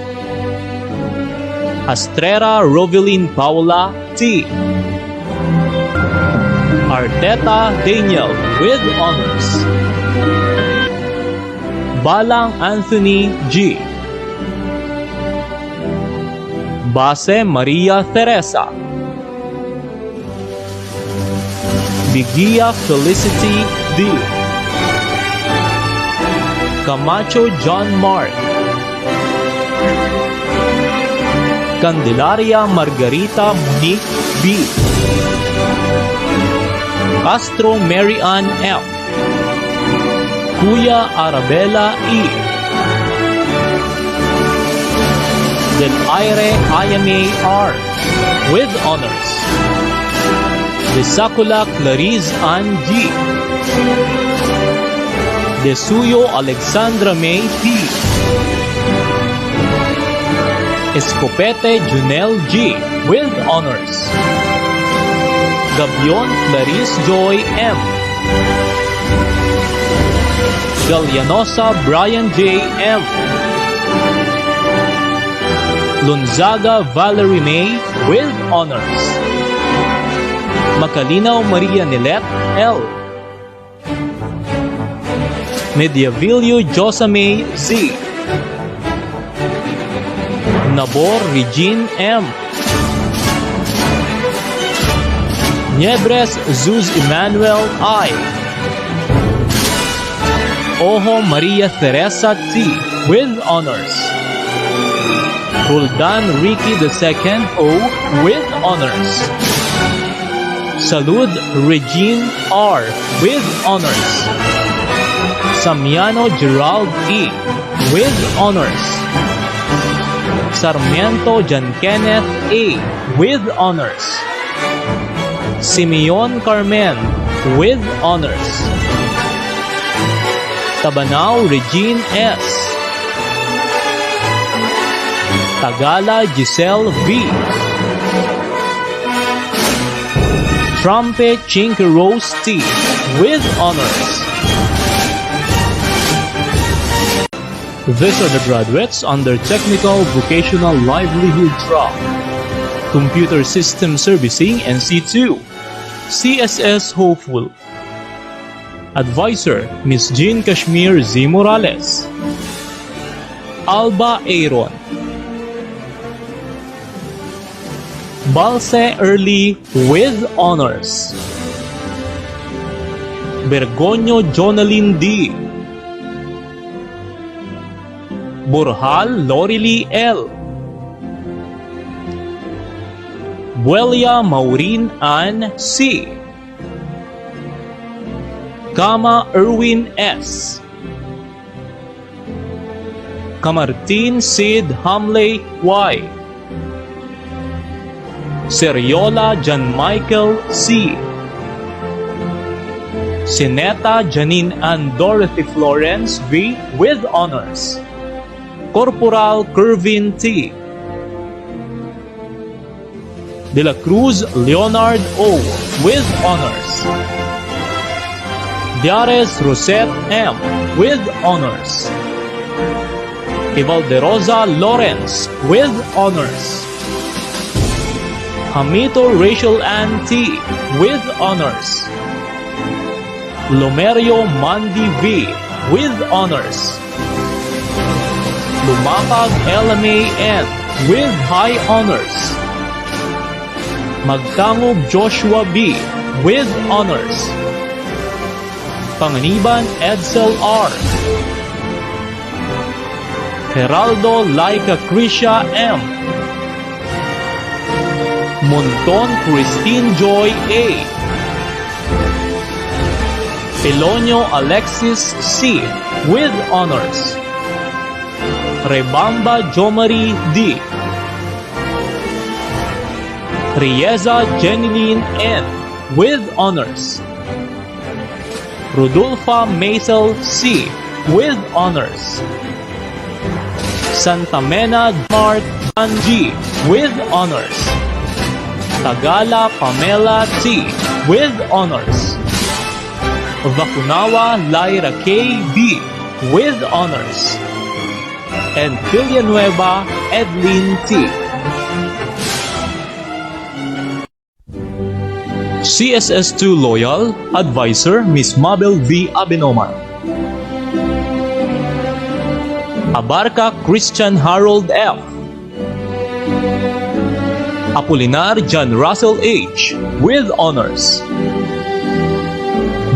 Astrera Rovelin Paula T. Arteta Daniel with honors. Balang Anthony G. Base Maria Teresa. Bigia Felicity D. Camacho John Mark. Candelaria Margarita Monique B. Castro Mary Ann F. Kuya Arabella E. Del Aire Ayame R. with honors. De Sacula Clarice Ann G. De Suyo Alexandra May T. Escopete Junel G. with honors. Gabion Clarice Joy M. Galianosa Brian J. M. Lunzaga Valerie May with honors. Macalinaw Maria Nilet L. Mediavillo Josamay Z. Nabor Regine M. Niebres Zuz Emmanuel I. Ojo Maria Teresa T. with honors. Roldan Ricky II O. with honors. Salud Regine R. with honors. Samiano Gerald E. with honors. Sarmiento John Kenneth A. with honors. Simeon Carmen with honors. Tabanao Regine S. Tagala Giselle V. Trumpet Chinky Rose T. with honors. These are the graduates under Technical Vocational Livelihood Track, Computer System Servicing NC2, CSS Hopeful. Advisor, Ms. Jean Kashmir Z. Morales. Alba Aaron. Balse Early with honors. Bergoño Jonaline D. Burhal Lorily L. Buelia Maureen Ann C. Kama Erwin S. Kamartin Sid Hamley Y. Seriola John Michael C. Sineta Janine and Dorothy Florence V. with honors. Corporal Kervin T. De la Cruz Leonard O. with honors. Diares Rosette M. with honors. Ivalderosa Lawrence with honors. Hamito Rachel Ann T. with honors. Lomerio Mandy V. with honors. Lumapag LMA N. with high honors. Magtangog Joshua B. with honors. Panganiban Edsel R. Geraldo Laika Krisha M. Monton Christine Joy A. Pelonio Alexis C. with honors. Rebamba Jomari D. Rieza Jeneline N. with honors. Rodolfa Maisel C. with honors. Santa Mena Mark G. with honors. Tagala Pamela T. with honors. Vacunawa Lyra K. B. with honors. And Villanueva Edlin T. CSS2 Loyal Advisor Ms. Mabel V. Abenoman. Abarca Christian Harold F. Apolinar John Russell H. with honors.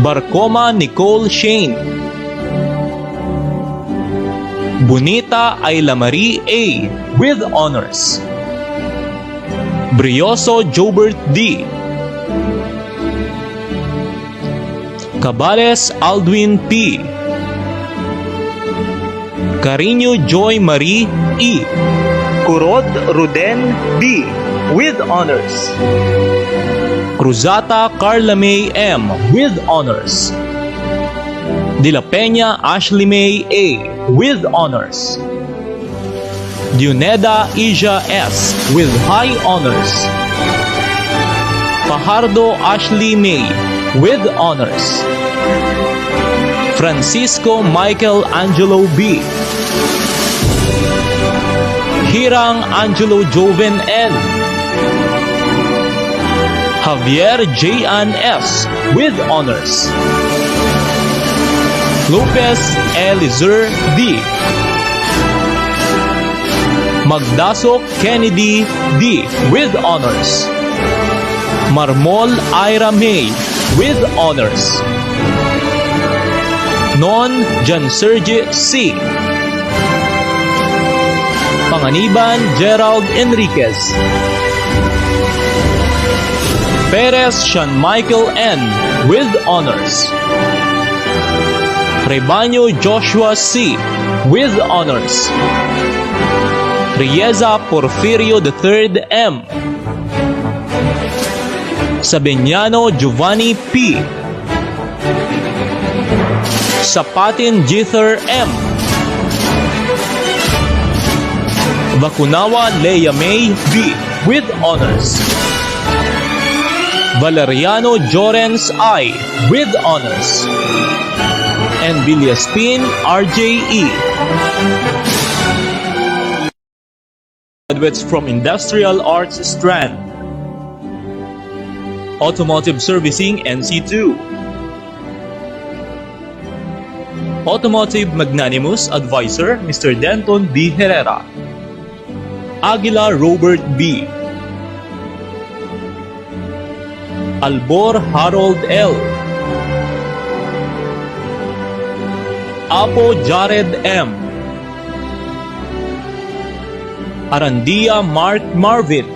Barcoma Nicole Shane. Bonita Ayla Marie A. with honors. Brioso Jobert D. Cabales Aldwin P. Carino Joy Marie E. Curod Ruden B. with honors. Cruzata Carla May M. with honors. De la Peña Ashley May A. with honors. Dioneda Ija S. with high honors. Fajardo Ashley May with honors. Francisco Michael Angelo B. Hirang Angelo Joven N. Javier J. Ann S. with honors. Lopez Eliezer D. Magdasok Kennedy D. with honors. Marmol Ira May with honors. Non Jan Serge C. Panganiban Gerald Enriquez. Perez Sean Michael N. with honors. Rebaño Joshua C. with honors. Rieza Porfirio III M. Sabeniano Giovanni P. Sapatin Jither M. Bakunawa Leia May B. with honors. Valeriano Jorens I. with honors. And Vilyaspin RJE. Graduates from Industrial Arts Strand. Automotive Servicing NC2. Automotive Magnanimous Advisor Mr. Denton B. Herrera. Aguila Robert B. Albor Harold L. Apo Jared M. Arandia Mark Marvin.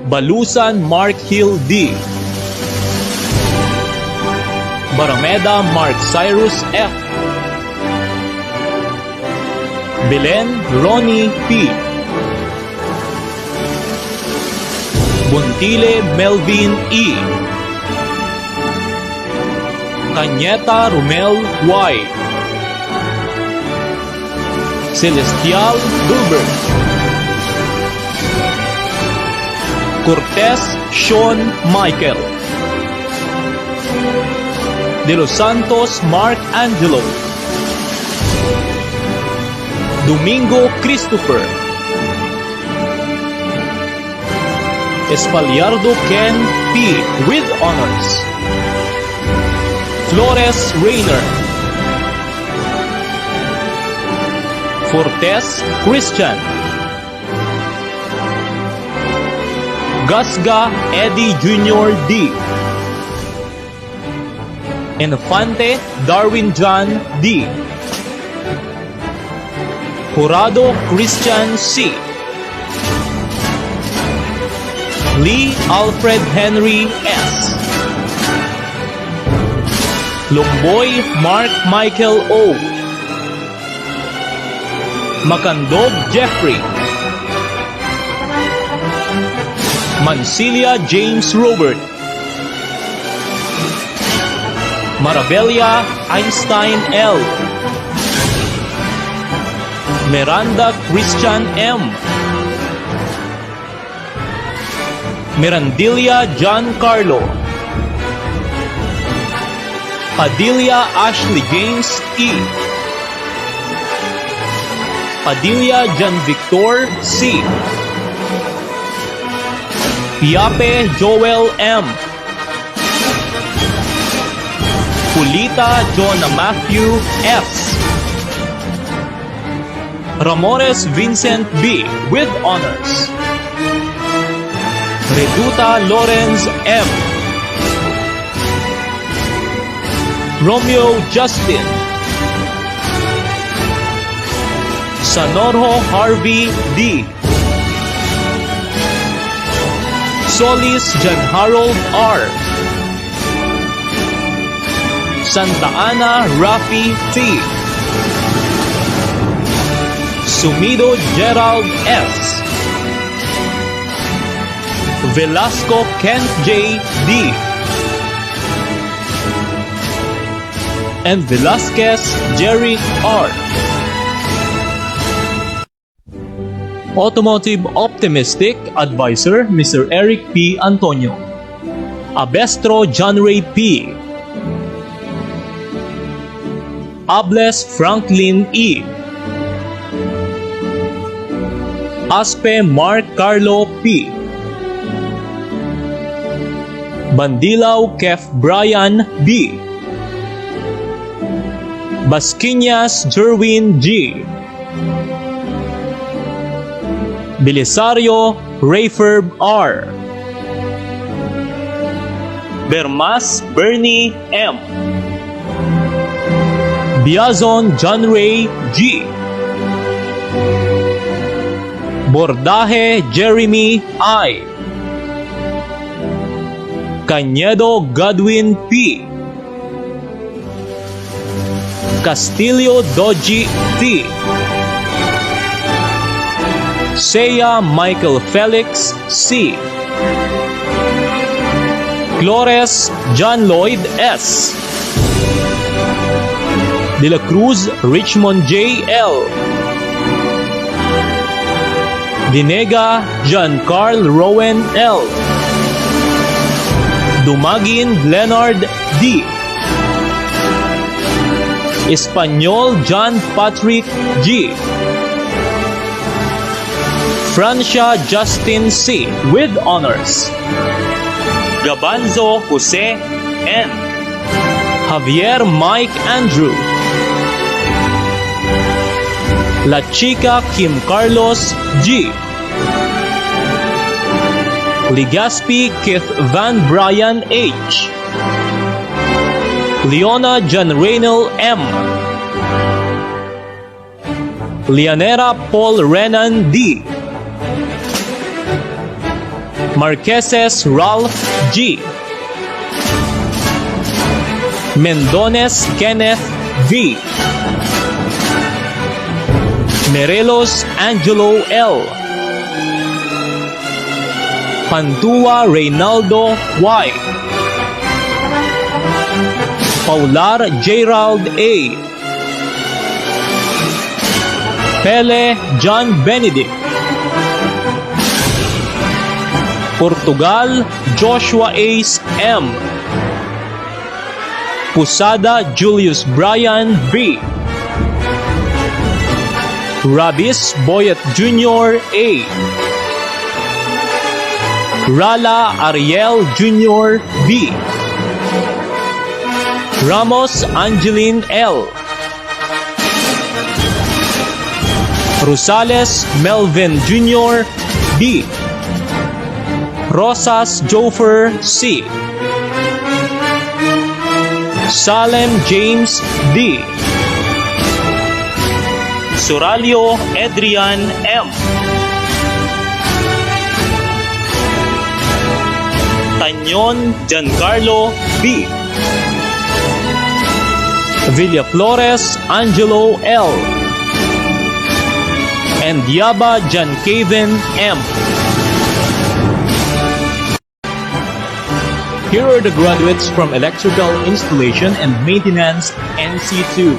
Balusan Mark Hill D. Barameda Mark Cyrus F. Belen Ronnie P. Buntile Melvin E. Cañeta Romel Y. Celestial Gilbert. Cortez Sean Michael. De Los Santos Mark Angelo. Domingo Christopher. Espaliardo Ken P. with honors. Flores Rayner. Fortes Christian. Gasga Eddie Jr. D. Infante Darwin John D. Jurado Christian C. Lee Alfred Henry S. Lomboy Mark Michael O. Macandog Jeffrey. Mancilia James Robert. Marabelia Einstein L. Miranda Christian M. Mirandilia Giancarlo. Padilla Ashley James E. Padilla John Victor C. Piape Joel M. Pulita Jonah Matthew S. Ramores Vincent B. with honors. Reduta Lorenz M. Romeo Justin. Sanorho Harvey D. Solis John Harold R. Santa Ana Rafi T. Sumido Gerald S. Velasco Kent J. D. and Velasquez Jerry R. Automotive Optimistic Advisor Mr. Eric P. Antonio. Abestro John Ray P. Ables Franklin E. Aspe Mark Carlo P. Bandilaw Kef Brian B. Basquinas Jerwin G. Belisario Rayferb R. Bermas Bernie M. Biazon John Ray G. Bordaje Jeremy I. Cañedo Godwin P. Castillo Doji T. Seiya Michael Felix C. Flores John Lloyd S. De la Cruz Richmond J. L. Dinega John Carl Rowan L. Dumagin Leonard D. Espanyol John Patrick G. Francia Justin C. with honors. Gabanzo Jose N. Javier Mike Andrew. La Chica Kim Carlos G. Ligaspi Keith Van Bryan H. Leona John Reynel M. Lianera Paul Renan D. Marqueses Ralph G. Mendones Kenneth V. Merelos Angelo L. Pantua Reynaldo Y. Paular Gerald A. Pele John Benedict. Portugal Joshua Ace M. Pusada Julius Brian B. Rabis Boyet Jr. A. Rala Ariel Jr. B. Ramos Angeline L. Rosales Melvin Jr. D. Rosas Jofer C. Salem James D. Suralio Adrian M. Tañon Giancarlo B. Villaflores Angelo L. and Yaba Jankaven M. Here are the graduates from Electrical Installation and Maintenance NC2.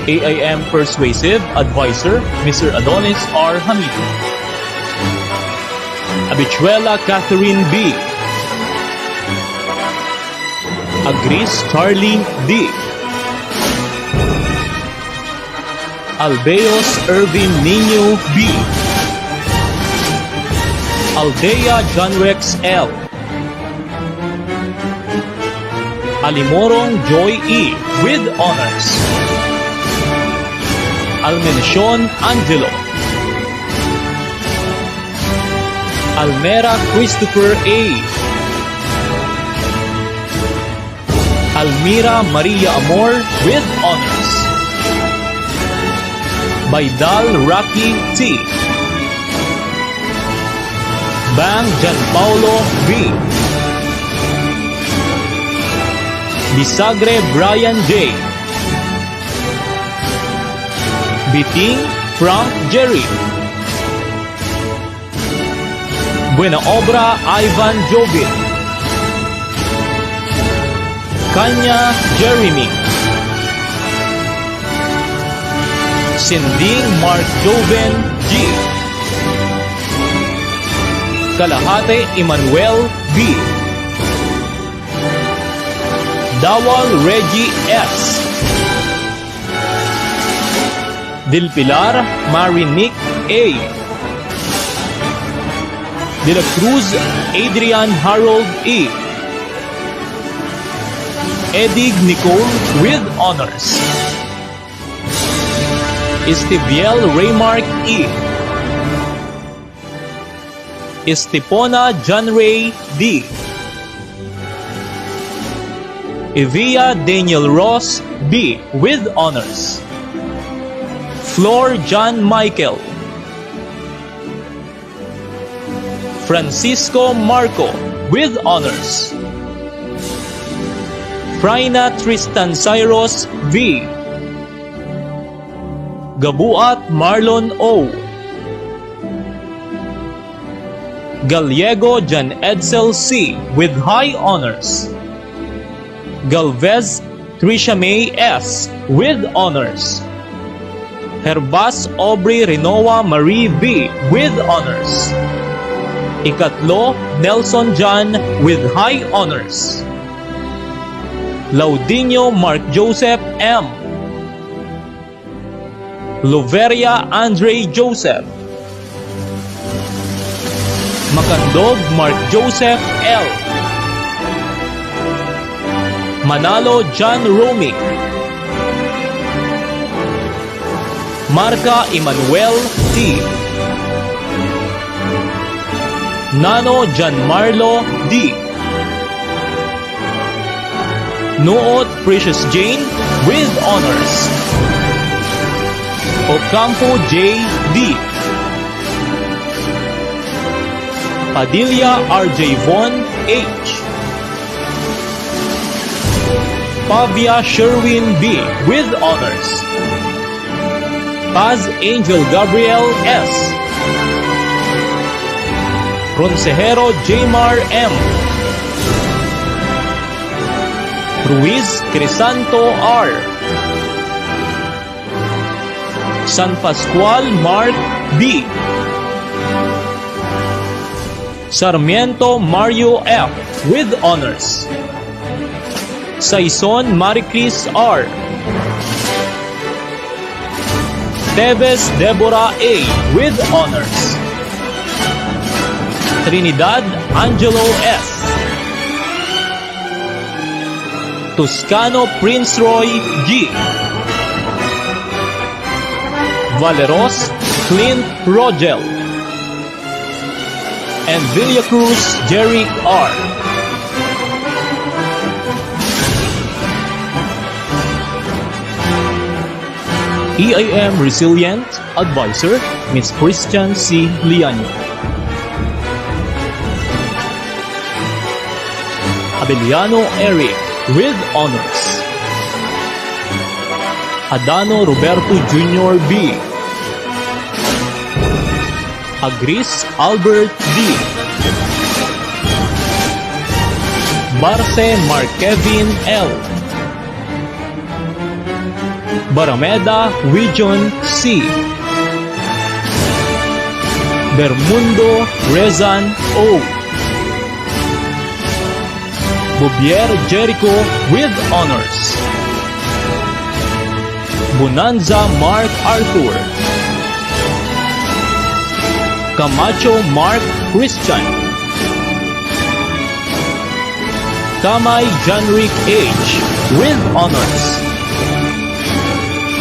AIM Persuasive Advisor Mr. Adonis R. Hamido. Abichuela Catherine B. Agris Charlie D. Albeos Irvin Nino B. Aldea Johnrex L. Alimorong Joy E. with honors. Almenacion Angelo. Almera Christopher A. Almira Maria Amor with honors. Baidal Rocky T. Bang Gianpaolo B. Bisagre Brian J. Biting Frank Jerry. Buena Obra Ivan Jovin. Kanya Jeremy. Sinding Mark Joven G. Kalahate Emmanuel B. Dawal Reggie S. Del Pilar Marinic A. De la Cruz Adrian Harold E. Edig Nicole with honors. Estiviel Raymark E. Estepona John Ray D. Evia Daniel Ross B. with honors. Flor John Michael. Francisco Marco with honors. Fraina Tristan Cyrus V. Gabuat Marlon O. Gallego Jan Edsel C. with high honors. Galvez Trisha May S. with honors. Herbas Aubrey Renoa Marie V. with honors. Ikatlo Nelson John with high honors. Laudinio Mark Joseph M. Loveria Andre Joseph. Macandog Mark Joseph L. Manalo John Romick. Marca Emmanuel T. Nano Gianmarlo D. Noot Precious Jane with honors. Ocampo J. D. Padilla R.J. Von H. Pavia Sherwin B. with honors. Paz Angel Gabriel S. Ronsejero Jmar M. Ruiz Crisanto R. San Pascual Mark B. Sarmiento Mario F. with honors. Saison Maricris R. Teves Deborah A. with honors. Trinidad Angelo S. Toscano Prince Roy G. Valeros Clint Rogel. And Villacruz Jerry R. EIM Resilient Advisor, Ms. Christian C. Liano. Abeliano Eric with honors. Adano Roberto Jr. B. Agris Albert D. Barce Mark Kevin L. Barameda Wijon C. Bermundo Rezan O. Bobier Jericho with honors. Bonanza Mark Arthur. Camacho Mark Christian. Kamay Janric H. with honors.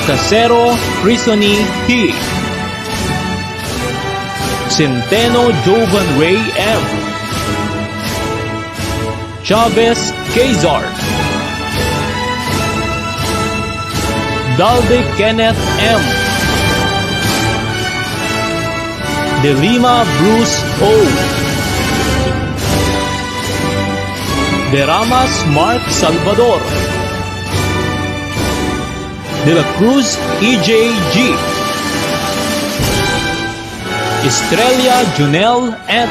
Casero Crisoni P. Centeno Jovan Ray M. Chavez Quezar. Dalde Kenneth M. De Lima Bruce O. Deramas Mark Salvador, De La Cruz EJG, Estrella Junel N,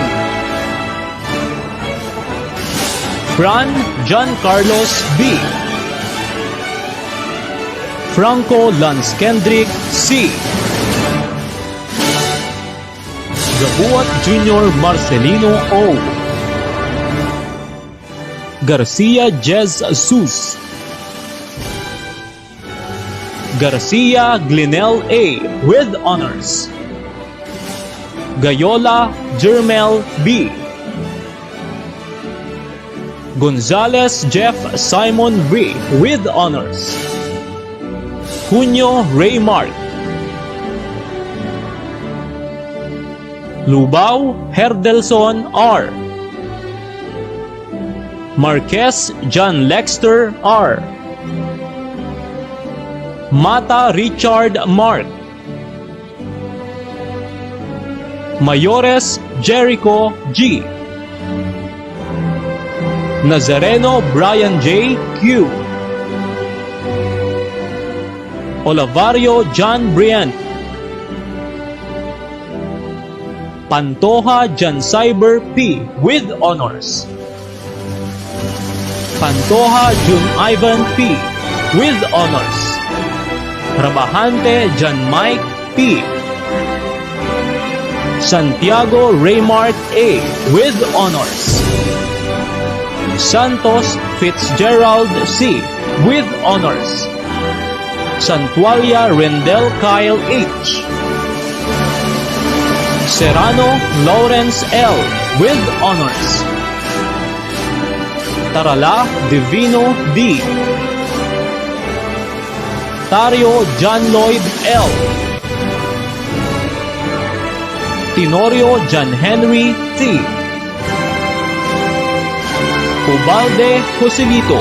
Fran John Carlos B, Franco Lance Kendrick C, Gabuat Jr. Marcelino O, Garcia Jez Sus, Garcia Glinel A with honors, Gayola Jermel B, Gonzalez Jeff Simon V with honors, Junio Raymark, Lubao Herdelson R, Marquez John Lexter R, Mata Richard Mark, Mayores Jericho G, Nazareno Brian J. Q, Olavario John Brian, Pantoja John Cyber P with honors, Pantoja Jun Ivan P with honors, Rabahante John Mike P, Santiago Raymart A with honors, Santos Fitzgerald C with honors, Santualia Rendell Kyle H, Serrano Lawrence L with honors, Tarala Divino D, Tario John Lloyd L, Tenorio John Henry T, Ubalde Joselito,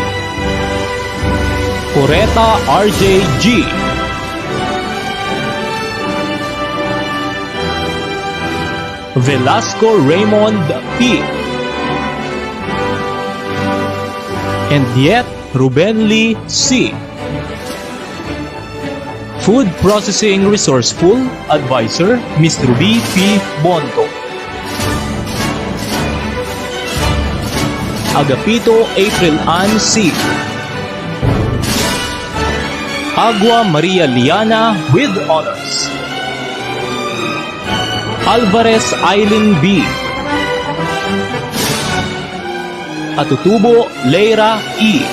Coreta RJ G, Velasco Raymond P, and yet Ruben Lee C. Food Processing Resourceful Advisor, Mr. B. P. Bonto. Agapito April Ann C. Agua Maria Liana with honors, Alvarez Eileen B, Atutubo Leira E,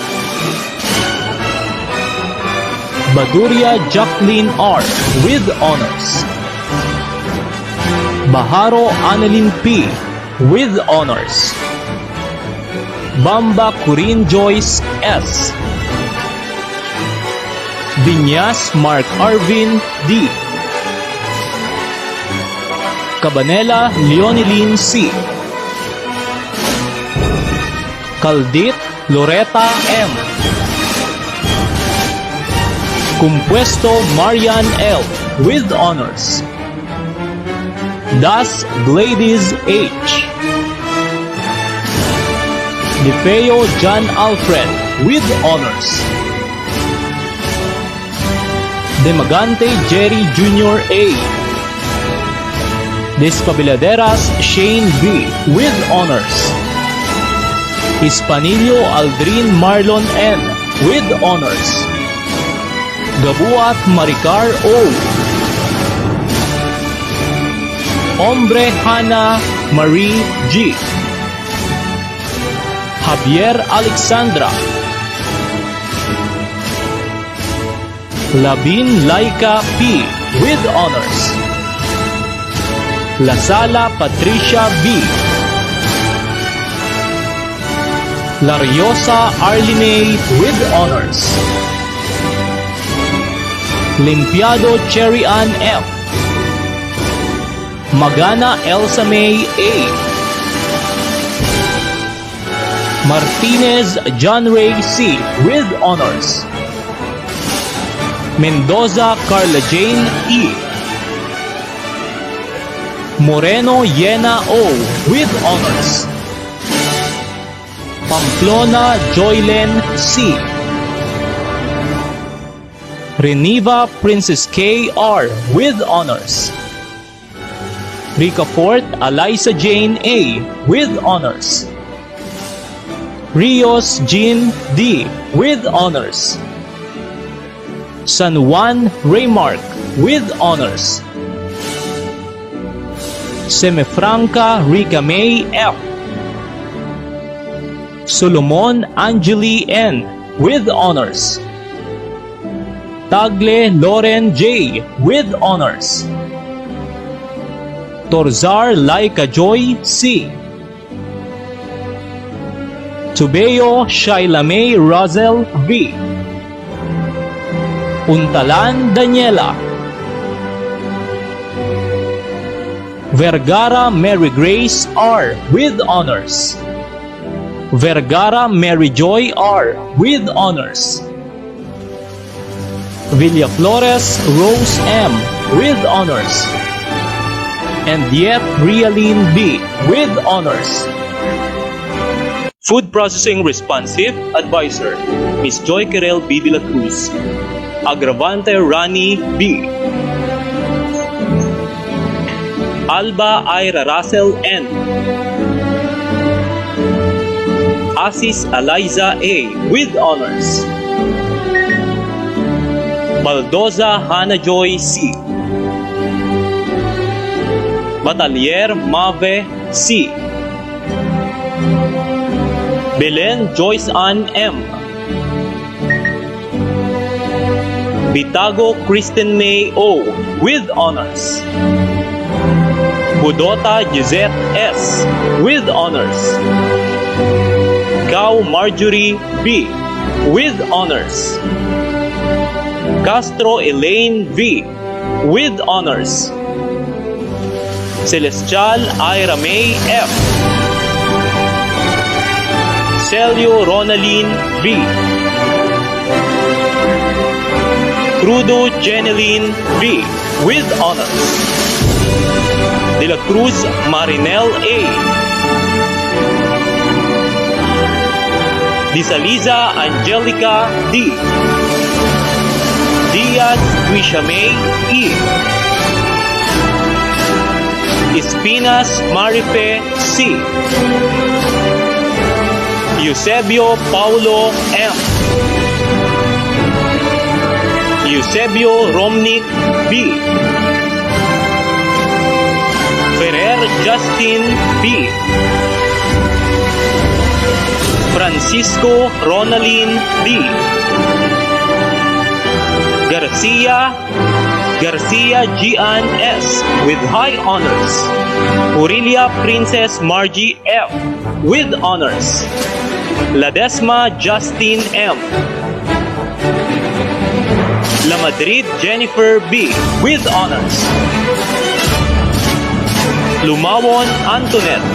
Baduria Jacqueline R with honors, Baharo Annalyn P with honors, Bamba Corinne Joyce S, Vinyas Mark Arvin D, Cabanela Leoneline C, Caldit Loretta M, Compuesto Marian L with honors, Das Gladys H, DeFeo John Alfred with honors, Demagante Jerry Jr. A, Despabiladeras Shane B with honors, Hispanillo Aldrin Marlon N with honors, Gabuat Maricar O, Hombre Hana Marie G, Javier Alexandra, Labin Laika P with honors, La Sala Patricia B, Lariosa Arline with honors, Limpiado Cherry Ann F, Magana Elsa May A, Martinez John Ray C with honors, Mendoza Carla Jane E, Moreno Yena O with honors, Pamplona Joylen C. Reneva Princess K. R. with honors. Rica Fort Eliza Jane A. with honors. Rios Jean D. with honors. San Juan Raymark with honors. Semifranca Rica May F. Solomon Angeli N. with honors. Tagle Loren J. with honors. Torzar Laika Joy C. Tubeo Shaila May Rosel V. Untalan Daniela. Vergara Mary Grace R. with honors. Vergara Mary Joy R. with honors. Villaflores Rose M. with honors. And yet Realine B. with honors. Food Processing Responsive Advisor, Ms. Joy Querel B. de la Cruz. Agravante Rani B. Alba Ira Russell N. Asis Eliza A. with honors. Baldoza Hannah Joy C. Batalier Mave C. Belen Joyce Ann M. Bitago Kristen May O. with honors. Budota Gisette S. with honors. Gao Marjorie B. with honors. Castro Elaine V. with honors. Celestial Ira May F. Celio Ronaline V. Crudo Jeneline V. with honors. De la Cruz Marinel A. Disaliza Angelica D. Diaz Quishamay E. Espinas Marife C. Eusebio Paulo M. Eusebio Romnick B. Ferrer Justin B. Francisco Ronaline D. Garcia Gian S. with high honors. Aurelia Princess Margie F. with honors. Ladesma Justine M. La Madrid Jennifer B. with honors. Lumawon Antoinette.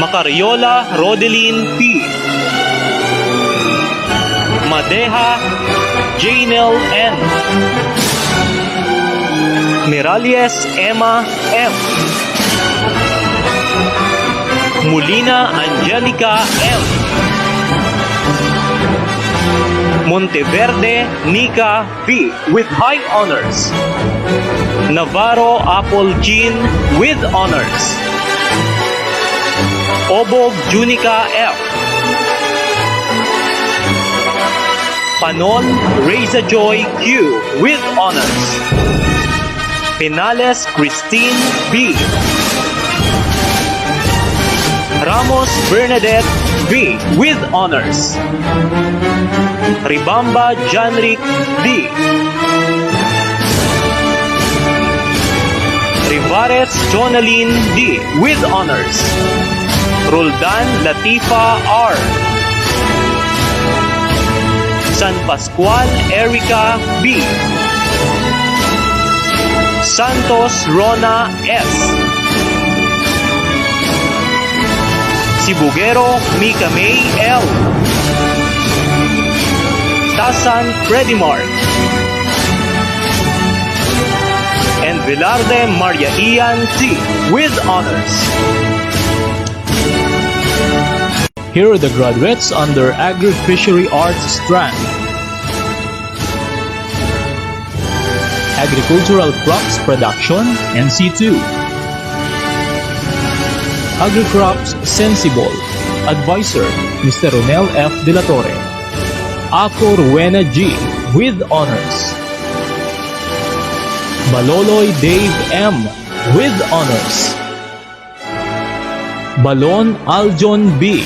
Macariola Rodeline P. Madeja Janelle N. Miralles Emma M. Molina Angelica M. Monteverde Nika V. with high honors. Navarro Apple Jean with honors. Obog Junica F. Panon Reza Joy Q. with honors. Pinales Christine B. Ramos Bernadette B. with honors. Ribamba Janric D. Rivares Jonaline D. with honors. Roldan Latifa R. San Pascual Erica B. Santos Rona S. Sibugero Mika May L. Tasan Fredimar. And Velarde Maria Ian T. with honors. Here are the graduates under Agri-Fishery Arts strand. Agricultural Crops Production, NC2. Agri-Crops Sensible, Advisor, Mr. Ronel F. De La Torre. Ako Rowena G. with honors. Baloloy Dave M. with honors. Balon Aljon B.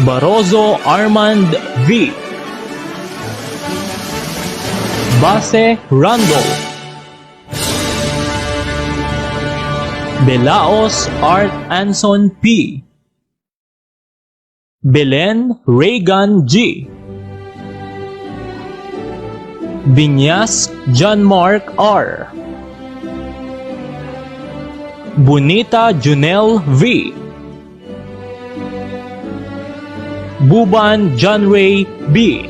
Barozo Armand V. Base Randolph. Belaos Art Anson P. Belen Reagan G. Binyas John Mark R. Bonita Junel V. Buban John Ray B.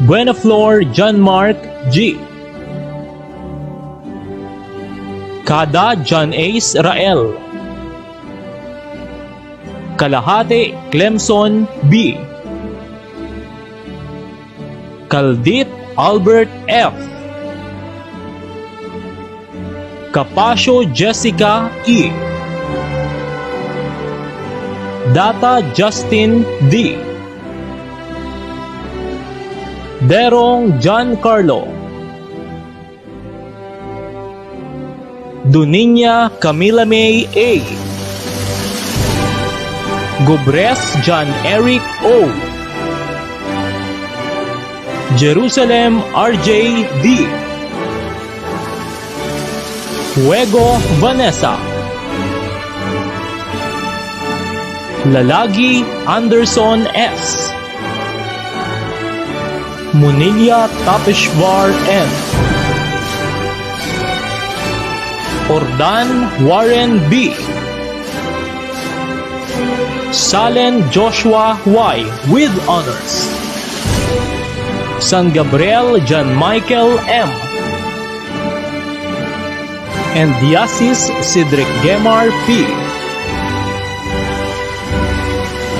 Buenaflor John Mark G. Kada John Ace Rael. Kalahate Clemson B. Caldit Albert F. Capasio Jessica E. Data Justin D. Derong John Carlo. Duninya Camila May A. Gobres John Eric O. Jerusalem RJ D. Fuego Vanessa. Lalagi Anderson S. Munilia Tapishvar N. Ordan Warren B. Salen Joshua Y. with honors. San Gabriel John Michael M. and Diasis Cedric Gemar P.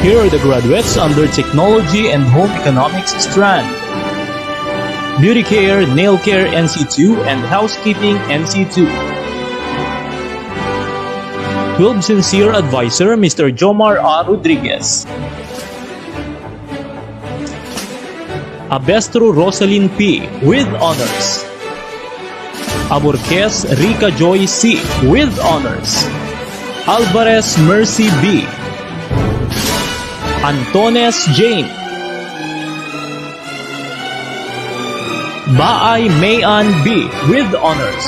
Here are the graduates under Technology and Home Economics strand. Beauty Care, Nail Care NC2 and Housekeeping NC2. 12 Sincere Advisor Mr. Jomar A. Rodriguez. Abestro Rosalyn P. with honors. Aborquez Rica Joy C. with honors. Alvarez Mercy B. Antones Jane. Baay Mayan B. with honors.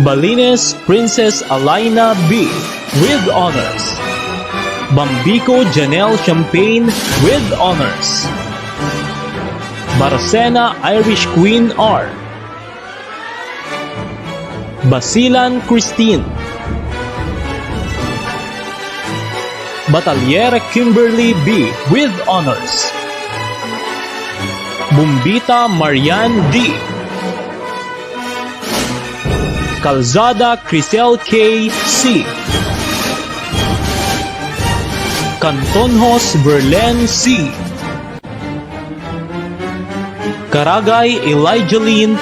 Balines Princess Alaina B. with honors. Bambico Janelle Champagne with honors. Barcena Irish Queen R. Basilan Christine. Batalier Kimberly B. with honors. Bumbita Marian D. Calzada Crisel K. C. Cantonhos Berlen C. Karagay Elijah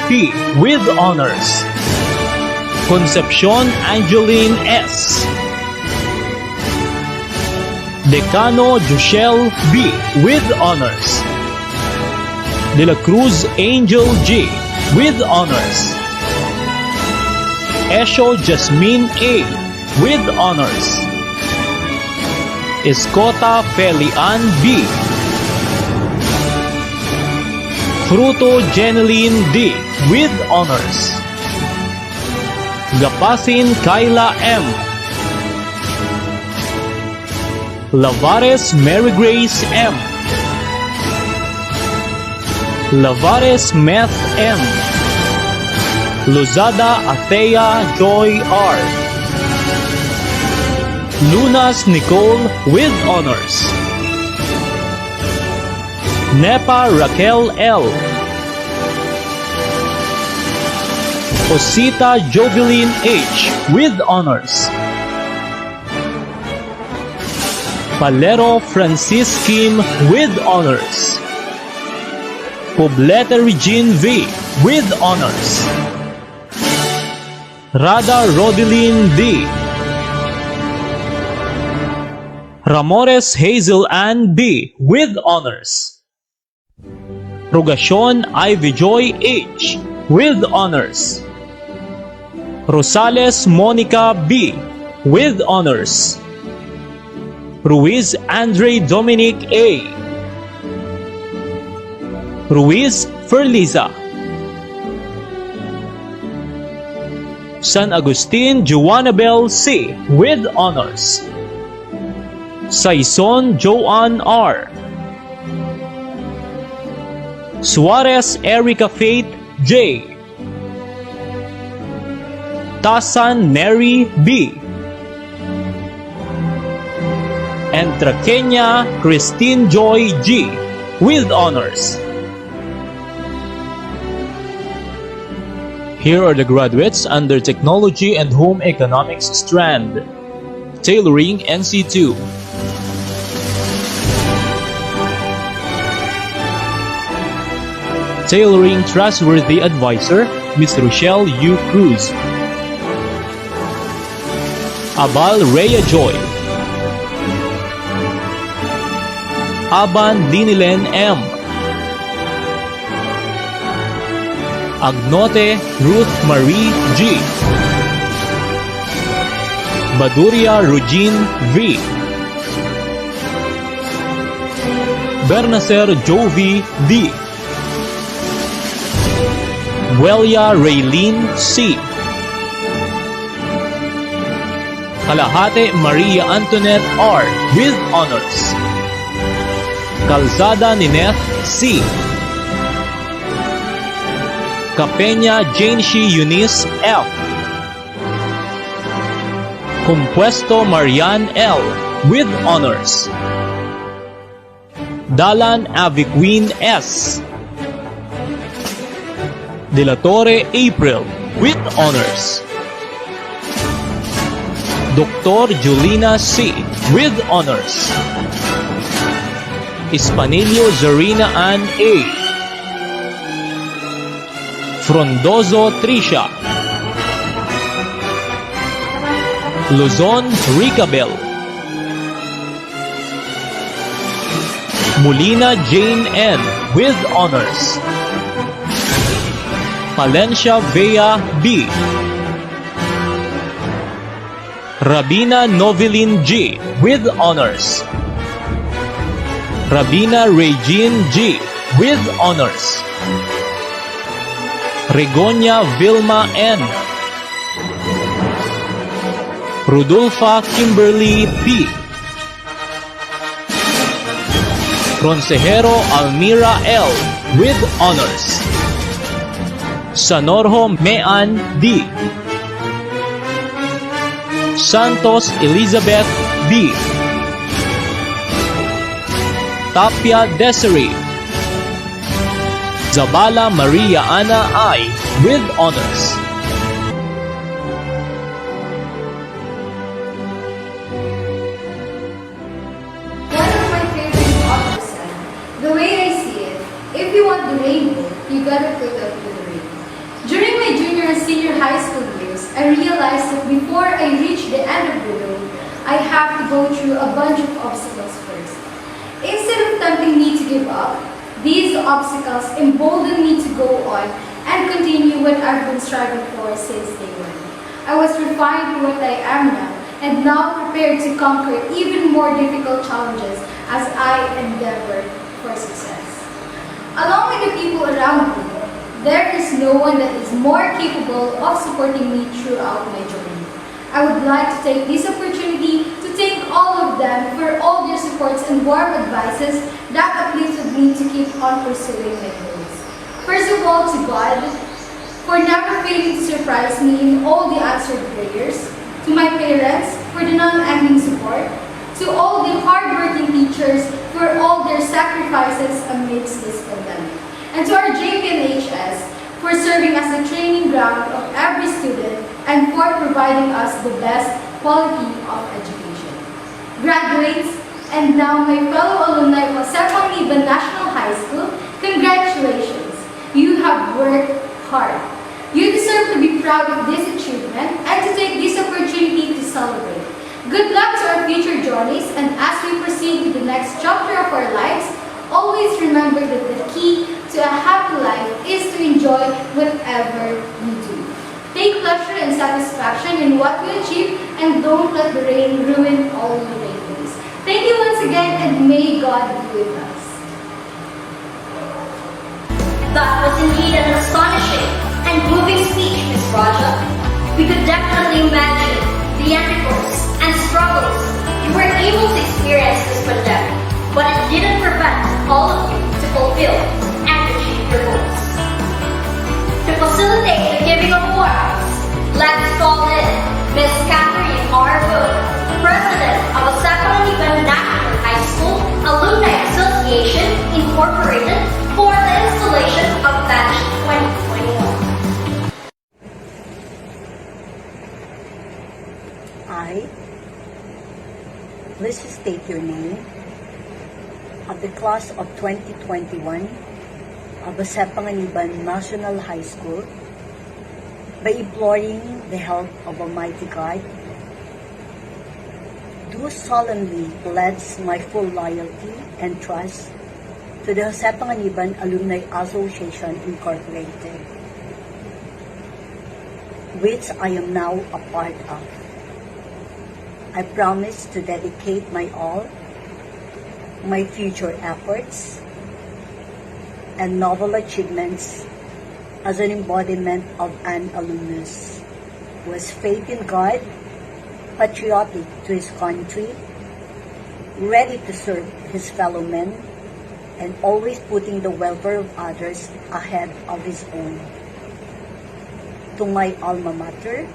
P. with honors. Concepcion Angeline S. Decano Jushel B. with honors. De la Cruz Angel G. with honors. Esho Jasmine A. with honors. Escota Felian B. Fruto Jeneline D. with honors. Gapasin Kyla M. Lavares Mary Grace M. Lavares Meth M. Lozada Athea Joy R. Lunas Nicole with honors. Nepa Raquel L. Osita Jovelyn H. with honors. Palero Francis Kim with honors. Poblete Regine V. with honors. Rada Rodeline D. Ramores Hazel Ann B. with honors. Rogacion Ivy Joy H. with honors. Rosales Monica B. with honors. Ruiz Andre Dominic A. Ruiz Ferliza. San Agustin Juanabel C. with honors. Saison Joanne R. Suarez Erica Faith J. Tasan Neri B. and Traqueña Christine Joy G. with honors. Here are the graduates under Technology and Home Economics strand. Tailoring NC2. Tailoring Trustworthy Advisor, Ms. Rochelle U. Cruz. Abal Rhea Joy. Aban Linilen M. Agnote Ruth Marie G. Baduria Rugine V. Bernacer Jovi D. Buelia Raylene C. Kalahate Maria Antoinette R. with honors. Calzada Nineth C. Capeña Janshi Eunice F. Compuesto Marian L. with honors. Dalan Aviquin S. De la Torre April with honors. Dr. Julina C. with honors. Hispanillo Zarina Ann A. Frondozo Trisha. Luzon Ricabel. Molina Jane N. with honors. Palencia Vea B. Rabina Novelin G. with honors. Rabina Regine G. with honors. Regonia Vilma N. Rudolfa Kimberly P. Consejero Almira L. with honors. Sanorho Mean D. Santos Elizabeth B. Tapia Desiree. Zabala Maria Ana I. with honors. One of my favorite authors said, the way I see it, if you want the rainbow, you gotta put up with the rainbow. During my junior and senior high school years, I realized that before I reach the end of the road, I have to go through a bunch of obstacles first. Instead of tempting me to give up, these obstacles emboldened me to go on and continue what I've been striving for since day one. I was refined to what I am now, and now prepared to conquer even more difficult challenges as I endeavor for success. Along with the people around me, there is no one that is more capable of supporting me throughout my journey. I would like to take this opportunity to thank all of them for all their supports and warm advices that uplifted me to keep on pursuing my goals. First of all, to God, for never failing to surprise me in all the answered prayers, to my parents for the non-ending support, to all the hardworking teachers for all their sacrifices amidst this pandemic, and to our JPNHS for serving as the training ground of every student, and for providing us the best quality of education. Graduates, and now my fellow alumni of PANGANIBAN National High School, congratulations! You have worked hard. You deserve to be proud of this achievement and to take this opportunity to celebrate. Good luck to our future journeys, and as we proceed to the next chapter of our lives, always remember that the key to a happy life is to enjoy whatever you do. Take pleasure and satisfaction in what you achieve, and don't let the rain ruin all your rainbows. Thank you once again, and may God be with us. That was indeed an astonishing and moving speech, Ms. Raja. We could definitely imagine the endeavors and struggles you were able to experience this pandemic, but it didn't prevent all of you to fulfill and achieve your goals. To facilitate the giving of awards, let's call in Ms. Catherine R. Boone, President of the PANGANIBAN National High School Alumni Association, Incorporated, for the installation of Batch 2021. I, please state your name, of the class of 2021 of the PANGANIBAN National High School, by imploring the help of Almighty God, do solemnly pledge my full loyalty and trust to the PANGANIBAN Alumni Association Incorporated, which I am now a part of. I promise to dedicate my all, my future efforts, and novel achievements as an embodiment of an alumnus who has faith in God, patriotic to his country, ready to serve his fellow men, and always putting the welfare of others ahead of his own. To my alma mater,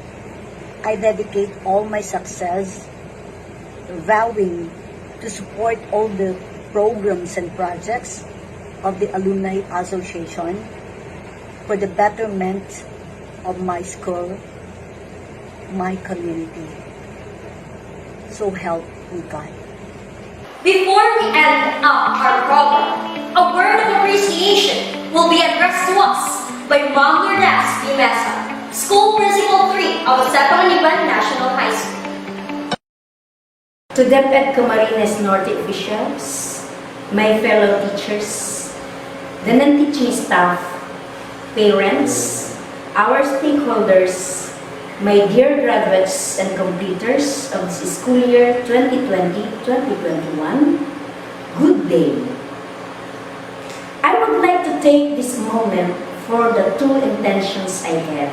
I dedicate all my success, vowing to support all the programs and projects of the Alumni Association for the betterment of my school, my community. So help me God. Before we end up our program, a word of appreciation will be addressed to us by Ma'am Lourdes P. Mesa, School Principal 3 of the PANGANIBAN National High School. To DepEd Camarines Norte officials, my fellow teachers, the non-teaching staff, parents, our stakeholders, my dear graduates and completers of this school year 2020-2021, good day. I would like to take this moment for the two intentions I have: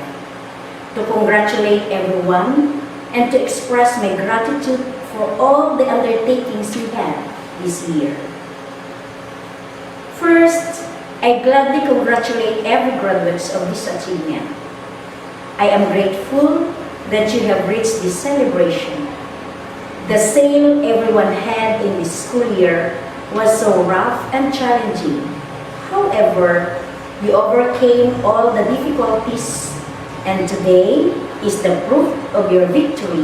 to congratulate everyone and to express my gratitude for all the undertakings we had this year. First, I gladly congratulate every graduate of this achievement. I am grateful that you have reached this celebration. The sale everyone had in this school year was so rough and challenging. However, you overcame all the difficulties, and today is the proof of your victory,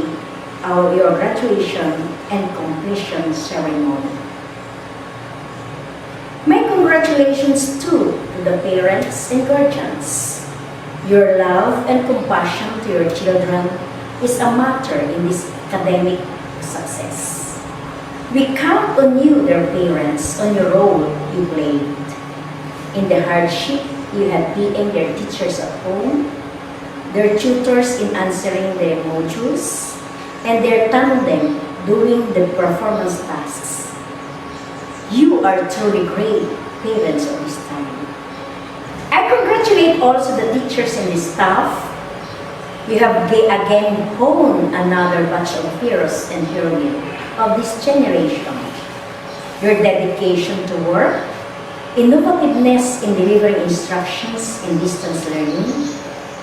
your graduation and completion ceremony. My congratulations too to the parents and guardians. Your love and compassion to your children is a matter in this academic success. We count on you, their parents, on your role you played. In the hardship you had being their teachers at home, their tutors in answering their modules, and their tandem doing the performance tasks. You are truly great parents of this time. I congratulate also the teachers and the staff. You have again honed another batch of heroes and heroines of this generation. Your dedication to work, innovativeness in delivering instructions in distance learning,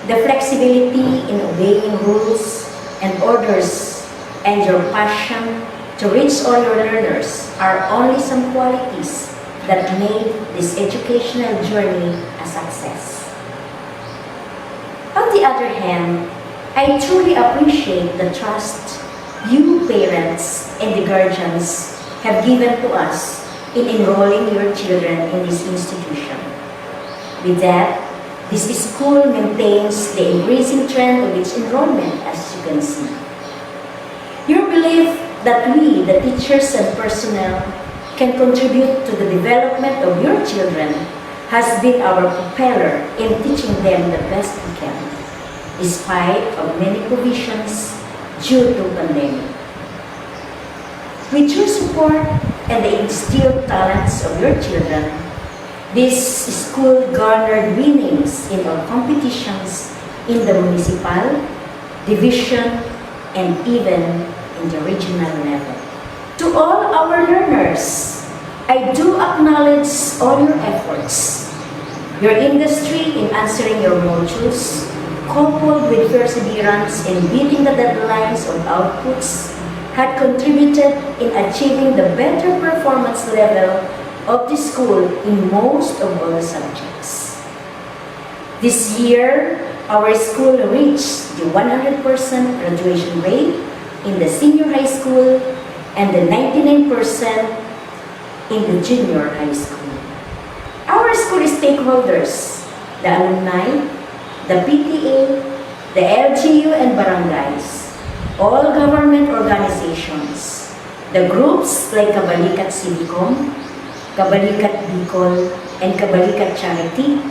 the flexibility in obeying rules and orders, and your passion to reach all your learners are only some qualities that made this educational journey a success. On the other hand, I truly appreciate the trust you parents and the guardians have given to us in enrolling your children in this institution. With that, this school maintains the increasing trend of its enrollment, as you can see. Your belief that we, the teachers and personnel, can contribute to the development of your children has been our propeller in teaching them the best we can, despite of many provisions due to pandemic. With your support and the instilled talents of your children, this school garnered winnings in all competitions in the municipal, division, and even in the regional level. To all our learners, I do acknowledge all your efforts. Your industry in answering your modules, coupled with perseverance in beating the deadlines of outputs, had contributed in achieving the better performance level of the school in most of all subjects. This year, our school reached the 100% graduation rate in the senior high school and the 99% in the junior high school. Our school stakeholders, the alumni, the PTA, the LGU and barangays, all government organizations, the groups like Kabalikat Civicom, Kabalikat Bicol, and Kabalikat Charity,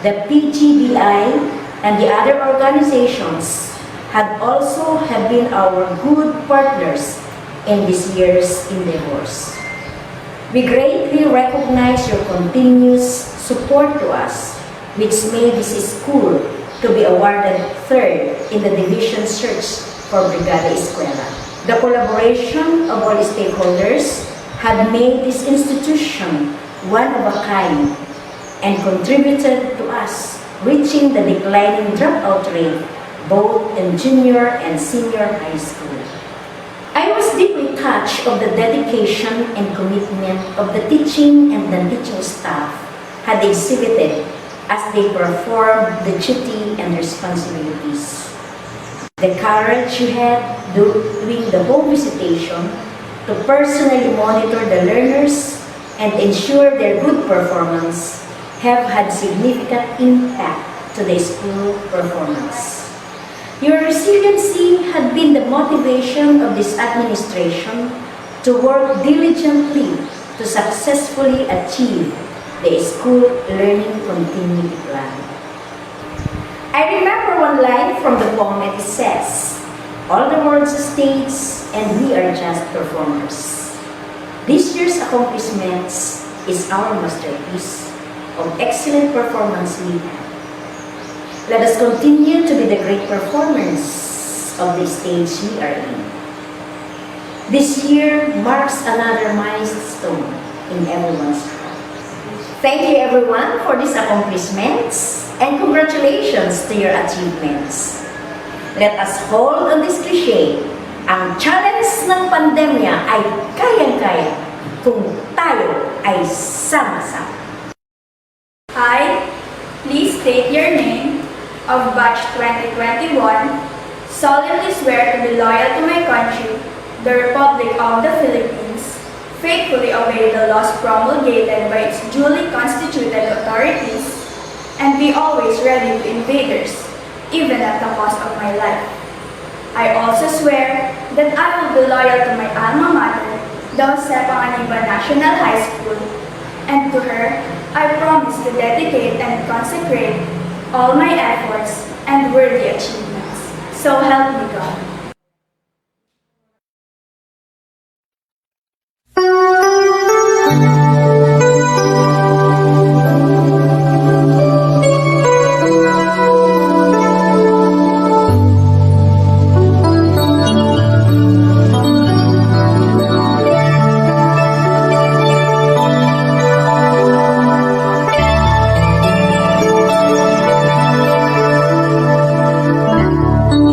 the PGBI, and the other organizations have been our good partners in this year's endeavors. We greatly recognize your continuous support to us, which made this school to be awarded third in the division search for Brigada Escuela. The collaboration of all stakeholders had made this institution one of a kind and contributed to us reaching the declining dropout rate both in junior and senior high school. I was deeply touched of the dedication and commitment of the teaching and non-teaching staff had exhibited as they performed the duty and responsibilities. The courage you had doing the home visitation to personally monitor the learners and ensure their good performance have had significant impact to the school performance. Your resiliency had been the motivation of this administration to work diligently to successfully achieve the school learning continuity plan. I remember one line from the poem. It says, "All the world's a stage and we are just performers." This year's accomplishments is our masterpiece of excellent performance we have. Let us continue to be the great performers of the stage we are in. This year marks another milestone in everyone's heart. Thank you everyone for these accomplishments and congratulations to your achievements. Let us hold on this cliché. Ang challenge ng pandemya ay kayang-kaya kung tayo ay sama-sama. I, please state your name, of batch 2021, solemnly swear to be loyal to my country, the Republic of the Philippines, faithfully obey the laws promulgated by its duly constituted authorities, and be always ready to invaders, even at the cost of my life. I also swear that I will be loyal to my alma mater, the PANGANIBAN National High School, and to her, I promise to dedicate and consecrate all my efforts and worthy achievements. So help me God.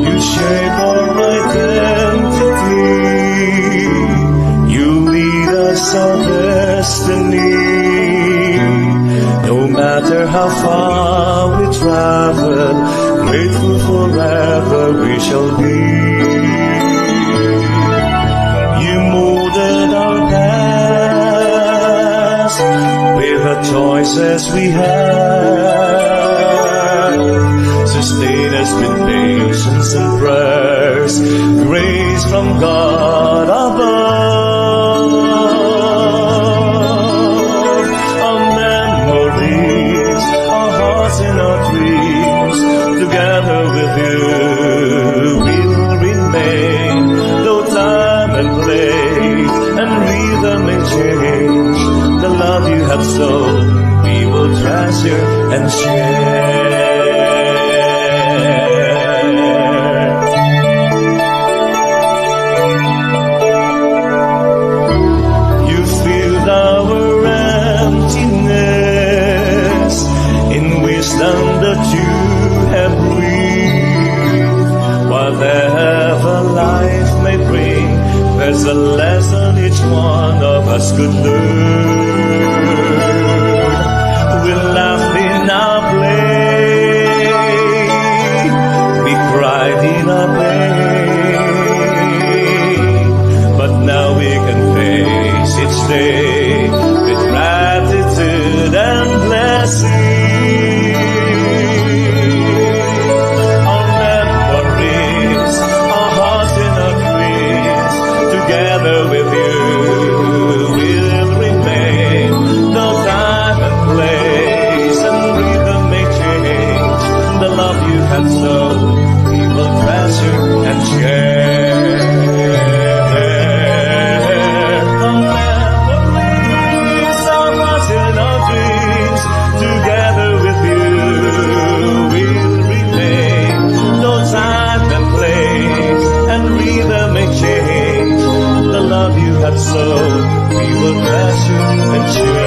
You shape our how far we traveled, grateful forever we shall be. You molded our past with the choices we had. Sustain us with patience and prayers, grace from God above. Our memories, our hearts and our dreams, together with you will remain. Though time and place and rhythm may change, the love you have sown we will treasure and share. You filled our emptiness in wisdom that you have breathed. Whatever life may bring, there's a lesson each one of us could learn. We laughed in our play, we cried in our pain, but now we can face each day with gratitude and blessing. Our memories, our hearts and our dreams, together with you will remain. No time and place and rhythm may change, the love you have sown we will treasure and share. Our memories, our hearts and our dreams, together with you will remain. No time and place and rhythm may change, the love you have sown we will treasure and share.